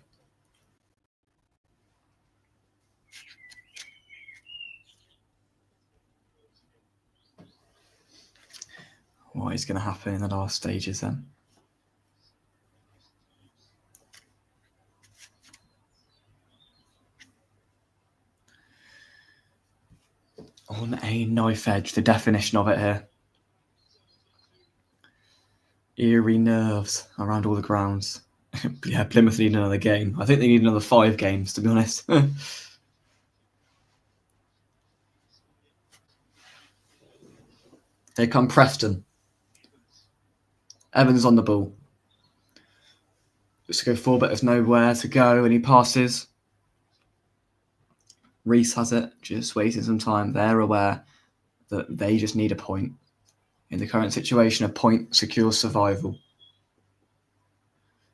What is going to happen in the last stages then? On a knife edge, the definition of it here. Eerie nerves around all the grounds. Yeah, Plymouth need another game. I think they need another 5 games, to be honest. Here come Preston. Evans on the ball. Just to go forward, but there's nowhere to go, and he passes. Reese has it, just wasting some time. They're aware that they just need a point. In the current situation, a point secures survival.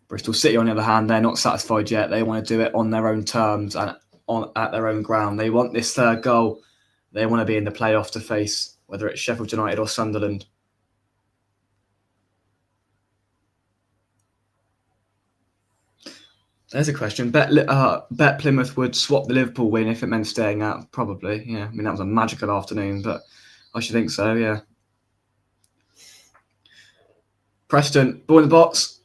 Bristol City, on the other hand, they're not satisfied yet. They want to do it on their own terms and at their own ground. They want this third goal. They want to be in the playoff to face, whether it's Sheffield United or Sunderland. There's a question. Bet Plymouth would swap the Liverpool win if it meant staying out. Probably, yeah. I mean, that was a magical afternoon, but I should think so, yeah. Preston, ball in the box,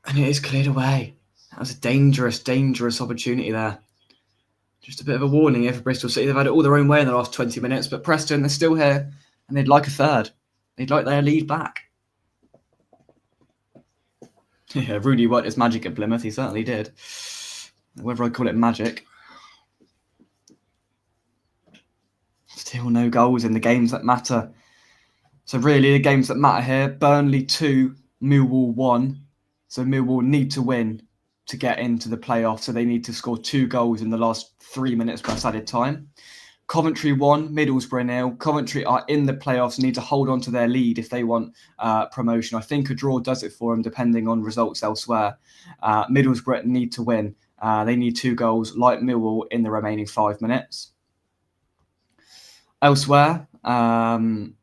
and it is cleared away. That was a dangerous, dangerous opportunity there. Just a bit of a warning here for Bristol City. They've had it all their own way in the last 20 minutes, but Preston, they're still here, and they'd like a third. They'd like their lead back. Yeah, Rudy worked his magic at Plymouth. He certainly did. Whether I call it magic. Still no goals in the games that matter. So really, the games that matter here, Burnley 2, Millwall 1. So Millwall need to win to get into the playoff. So they need to score 2 goals in the last 3 minutes plus added time. Coventry 1, Middlesbrough 0. Coventry are in the playoffs, need to hold on to their lead if they want promotion. I think a draw does it for them, depending on results elsewhere. Middlesbrough need to win. They need 2 goals, like Millwall, in the remaining 5 minutes. Elsewhere, Plymouth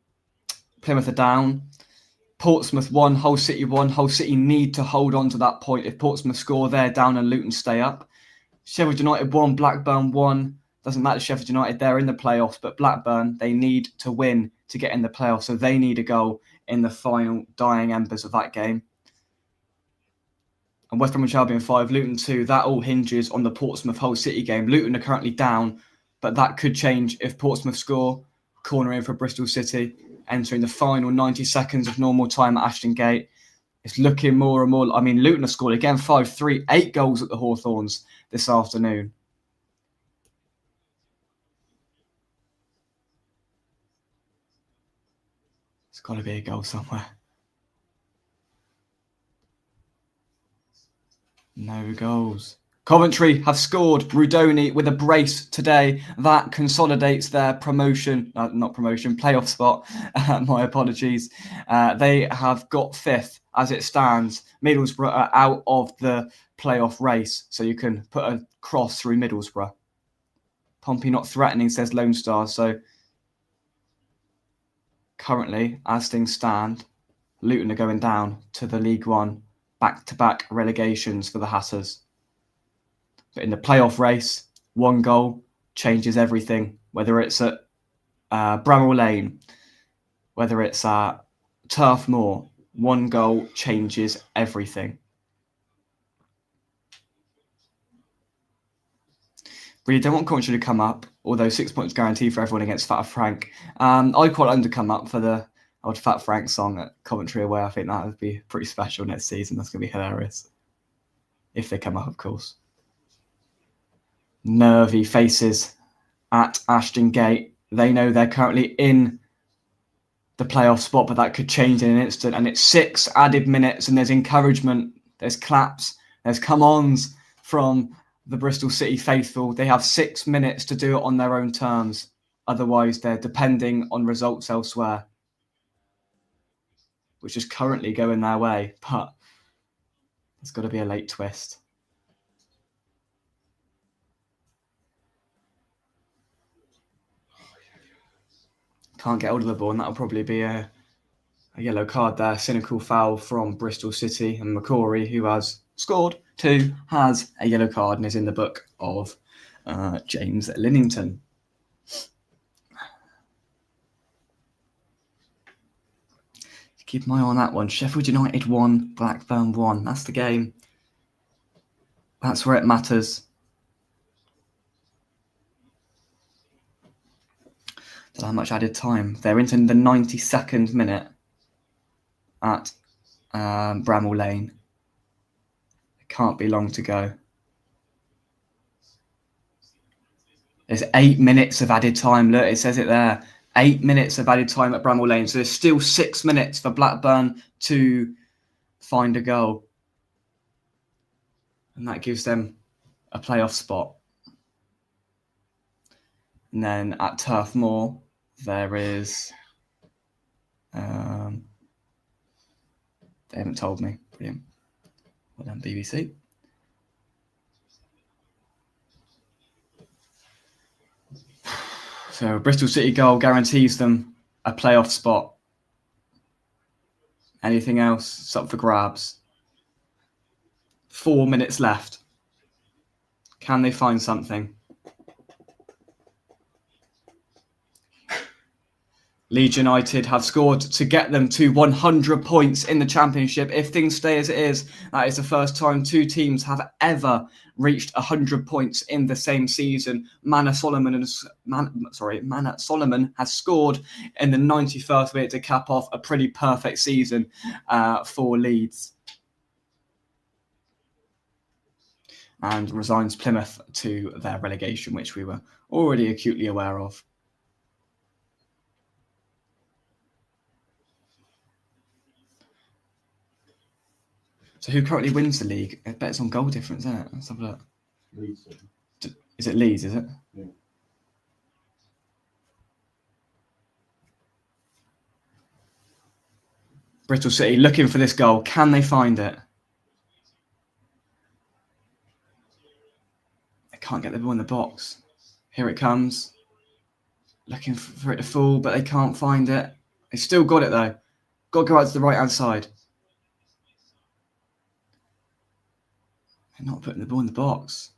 are down. Portsmouth 1, Hull City 1. Hull City need to hold on to that point. If Portsmouth score, they're down and Luton stay up. Sheffield United 1, Blackburn 1. Doesn't matter, Sheffield United, they're in the playoffs, but Blackburn, they need to win to get in the playoffs, so they need a goal in the final dying embers of that game. And West Bromwich Albion 5, Luton 2, that all hinges on the Portsmouth-Hull City game. Luton are currently down, but that could change if Portsmouth score, corner in for Bristol City, entering the final 90 seconds of normal time at Ashton Gate. It's looking more and more, I mean, Luton have scored again, 5-3, 8 goals at the Hawthorns this afternoon. There's got to be a goal somewhere. No goals. Coventry have scored. Rudoni with a brace today. That consolidates their playoff spot. My apologies. They have got 5th as it stands. Middlesbrough are out of the playoff race, so you can put a cross through Middlesbrough. Pompey not threatening, says Lone Star, so currently, as things stand, Luton are going down to the League One back-to-back relegations for the Hatters. But in the playoff race, 1 goal changes everything, whether it's at Bramall Lane, whether it's at Turf Moor, 1 goal changes everything. Really don't want Coventry to come up, although 6 points guaranteed for everyone against Fat Frank. I quite like them to come up for the old Fat Frank song at Coventry away. I think that would be pretty special next season. That's going to be hilarious. If they come up, of course. Nervy faces at Ashton Gate. They know they're currently in the playoff spot, but that could change in an instant. And it's 6 added minutes, and there's encouragement, there's claps, there's come-ons from the Bristol City faithful. They have 6 minutes to do it on their own terms. Otherwise, they're depending on results elsewhere, which is currently going their way. But there's got to be a late twist. Can't get hold of the ball, and that'll probably be a yellow card there. Cynical foul from Bristol City, and McCrory, who has scored 2, has a yellow card and is in the book of James Linnington. Keep an eye on that one. Sheffield United 1, Blackburn 1. That's the game. That's where it matters. Don't know how much added time. They're into the 92nd minute at Bramall Lane. It can't be long to go. There's 8 minutes of added time. Look, it says it there. 8 minutes of added time at Bramall Lane. So there's still 6 minutes for Blackburn to find a goal. And that gives them a playoff spot. And then at Turf Moor, there is... they haven't told me. Brilliant. Well done, BBC. So Bristol City goal guarantees them a playoff spot. Anything else, it's up for grabs. 4 minutes left. Can they find something? Leeds United have scored to get them to 100 points in the Championship. If things stay as it is, that is the first time 2 teams have ever reached 100 points in the same season. Manor Solomon has scored in the 91st minute to cap off a pretty perfect season for Leeds. And resigns Plymouth to their relegation, which we were already acutely aware of. So who currently wins the league? I bet it's on goal difference, isn't it? Let's have a look. Leeds. Is it Leeds, is it? Yeah. Bristol City looking for this goal. Can they find it? They can't get the ball in the box. Here it comes. Looking for it to fall, but they can't find it. They still got it, though. Got to go out to the right-hand side. They're not putting the ball in the box.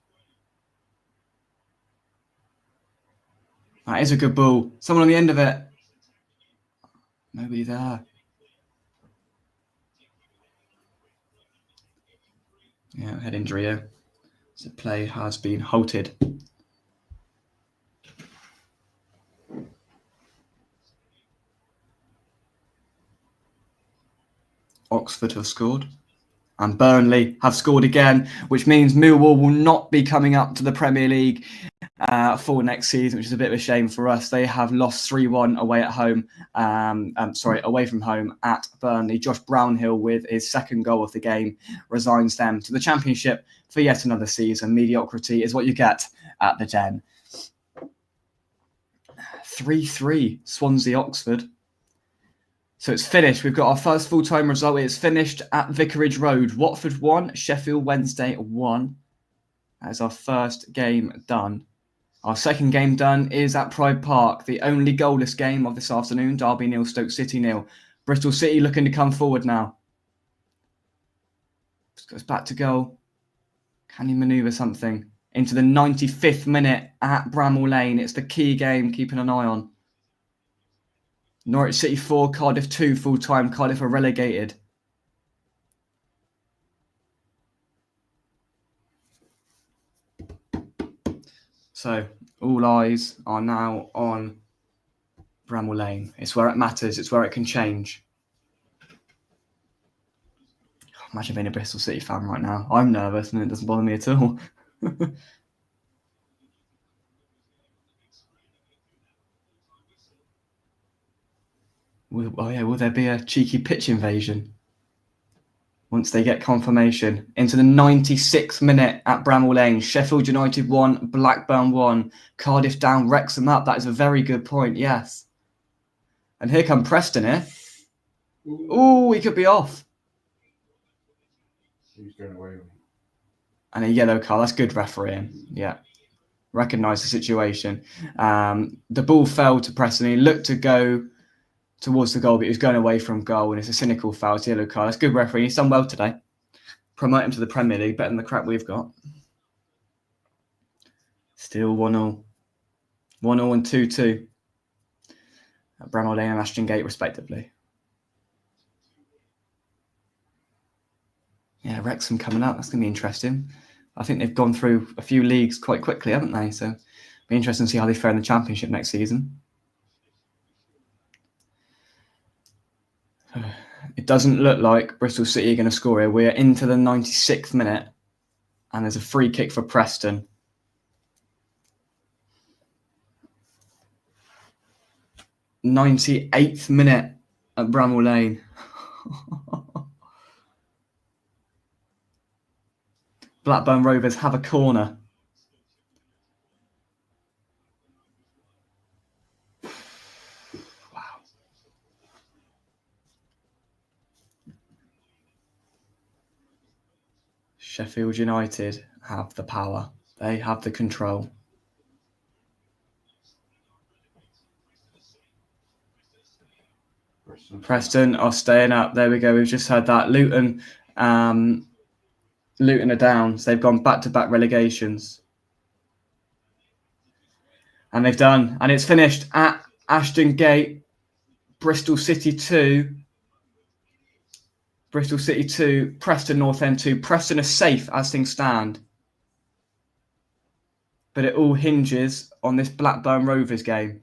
That is a good ball. Someone on the end of it. Nobody there. Yeah, head injury here. So play has been halted. Oxford have scored. And Burnley have scored again, which means Millwall will not be coming up to the Premier League for next season, which is a bit of a shame for us. They have lost 3-1 away at home. Away from home at Burnley. Josh Brownhill, with his second goal of the game, resigns them to the Championship for yet another season. Mediocrity is what you get at the Den. 3-3, Swansea Oxford. So it's finished. We've got our first full-time result. It's finished at Vicarage Road. Watford 1, Sheffield Wednesday 1. That is our first game done. Our second game done is at Pride Park, the only goalless game of this afternoon. Derby 0, Stoke City 0. Bristol City looking to come forward now. Just goes back to goal. Can he manoeuvre something? Into the 95th minute at Bramall Lane. It's the key game, keeping an eye on. Norwich City 4, Cardiff 2 full-time. Cardiff are relegated. So all eyes are now on Bramall Lane. It's where it matters. It's where it can change. Imagine being a Bristol City fan right now. I'm nervous and it doesn't bother me at all. Will there be a cheeky pitch invasion? Once they get confirmation. Into the 96th minute at Bramall Lane. Sheffield United 1, Blackburn 1. Cardiff down, Wrexham up. That is a very good point, yes. And here come Preston here. Oh, he could be off. He's going away with it. And a yellow card. That's good refereeing. Yeah. Recognise the situation. The ball fell to Preston. He looked to go towards the goal, but he was going away from goal, and it's a cynical foul. It's a yellow card. That's good refereeing. He's done well today. Promote him to the Premier League, better than the crap we've got. Still 1-0. 1-0 and 2-2. At Bramall Lane and Ashton Gate, respectively. Yeah, Wrexham coming up. That's going to be interesting. I think they've gone through a few leagues quite quickly, haven't they? So it'll be interesting to see how they fare in the Championship next season. It doesn't look like Bristol City are going to score here. We're into the 96th minute, and there's a free kick for Preston. '98th minute at Bramall Lane. Blackburn Rovers have a corner. Wow. Sheffield United have the power. They have the control. Preston are staying up. There we go. We've just heard that. Luton are down. So they've gone back-to-back relegations. And they've done. And it's finished at Ashton Gate. Bristol City 2. Bristol City 2. Preston North End 2. Preston are safe as things stand. But it all hinges on this Blackburn Rovers game.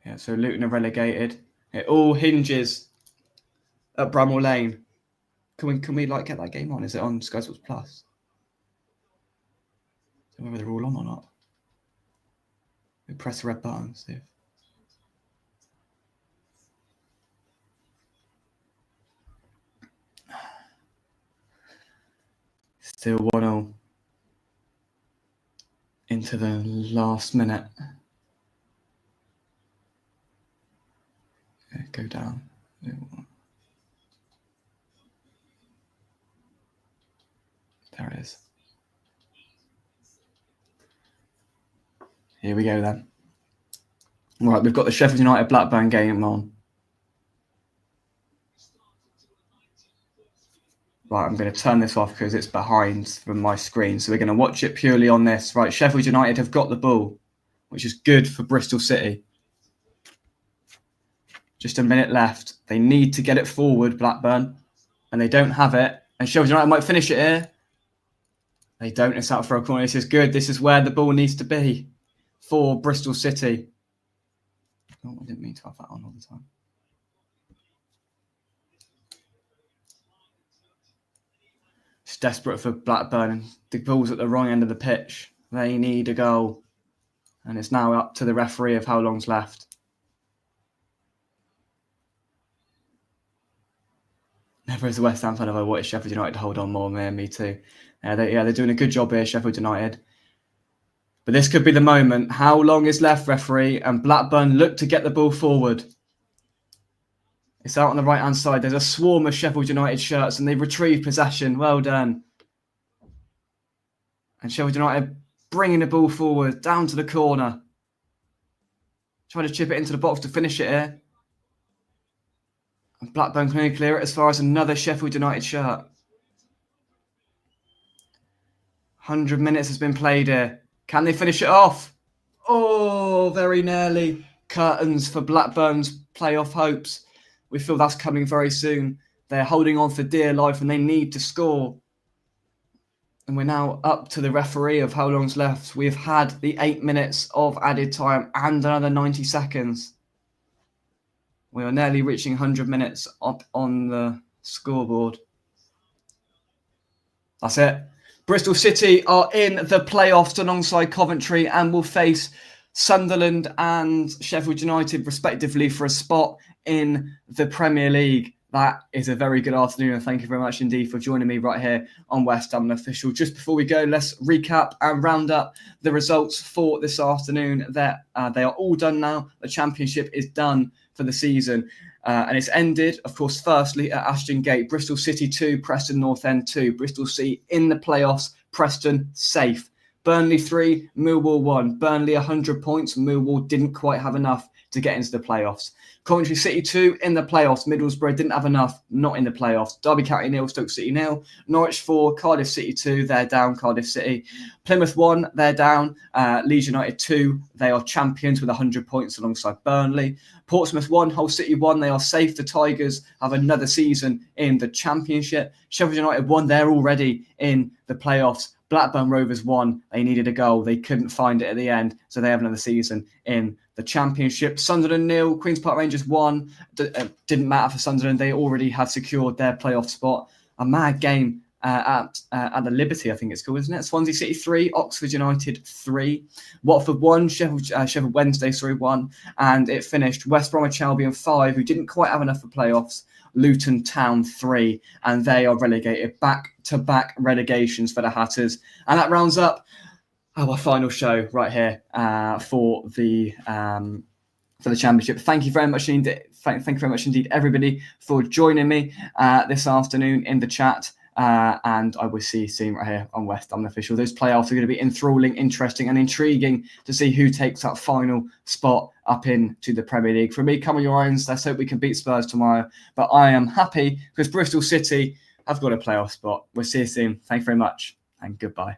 Yeah, so Luton are relegated. It all hinges at Bramall Lane. Can we get that game on? Is it on Sky Sports Plus? I don't know whether they're all on or not. We press the red button. See if... Still 1-0 into the last minute. Okay, go down. There it is. Here we go then. Right, we've got the Sheffield United Blackburn game on. Right, I'm going to turn this off because it's behind from my screen. So we're going to watch it purely on this. Right, Sheffield United have got the ball, which is good for Bristol City. Just a minute left. They need to get it forward, Blackburn, and they don't have it. And Sheffield United might finish it here. They don't. It's out for a corner. This is good. This is where the ball needs to be for Bristol City. Oh, I didn't mean to have that on all the time. It's desperate for Blackburn. The ball's at the wrong end of the pitch. They need a goal. And it's now up to the referee of how long's left. Never as a West Ham fan have I wanted Sheffield United to hold on more. Man, me too. They're doing a good job here, Sheffield United. But this could be the moment. How long is left, referee? And Blackburn look to get the ball forward. It's out on the right-hand side. There's a swarm of Sheffield United shirts and they retrieve possession. Well done. And Sheffield United bringing the ball forward, down to the corner. Trying to chip it into the box to finish it here. And Blackburn can only clear it as far as another Sheffield United shirt. 100 minutes has been played here. Can they finish it off? Oh, very nearly. Curtains for Blackburn's playoff hopes. We feel that's coming very soon. They're holding on for dear life and they need to score And we're now up to the referee of how long's left. We've had the 8 minutes of added time and another 90 seconds. We are nearly reaching 100 minutes up on the scoreboard. That's it. Bristol City are in the playoffs alongside Coventry and will face Sunderland and Sheffield United respectively for a spot in the Premier League. That is a very good afternoon, and thank you very much indeed for joining me right here on West Ham Official. Just before we go, let's recap and round up the results for this afternoon. They are all done now. The Championship is done for the season. And it's ended, of course, firstly at Ashton Gate. Bristol City 2, Preston North End 2. Bristol City in the playoffs, Preston safe. Burnley 3, Millwall 1. Burnley 100 points. Millwall didn't quite have enough to get into the playoffs. Coventry City 2 in the playoffs. Middlesbrough didn't have enough, not in the playoffs. Derby County 0, Stoke City 0. Norwich 4, Cardiff City 2, they're down, Cardiff City. Plymouth 1, they're down. Leeds United 2, they are champions with 100 points alongside Burnley. Portsmouth 1, Hull City 1, they are safe. The Tigers have another season in the Championship. Sheffield United 1, they're already in the playoffs. Blackburn Rovers 1, they needed a goal. They couldn't find it at the end, so they have another season in the Championship. Sunderland 0, Queen's Park Rangers 1. Didn't matter for Sunderland. They already had secured their playoff spot. A mad game at the Liberty, I think it's called, isn't it? Swansea City 3, Oxford United 3. Watford 1, Sheffield Wednesday 1. And it finished West Bromwich Albion 5, who didn't quite have enough for playoffs. Luton Town 3, and they are relegated, back-to-back relegations for the Hatters. And that rounds up our final show right here for the Championship. Thank you very much indeed. Thank you very much indeed, everybody, for joining me this afternoon in the chat. And I will see you soon right here on West Ham Official. Those playoffs are going to be enthralling, interesting, and intriguing to see who takes that final spot up into the Premier League. For me, come on your owns. Let's hope we can beat Spurs tomorrow. But I am happy because Bristol City have got a playoff spot. We'll see you soon. Thank you very much, and goodbye.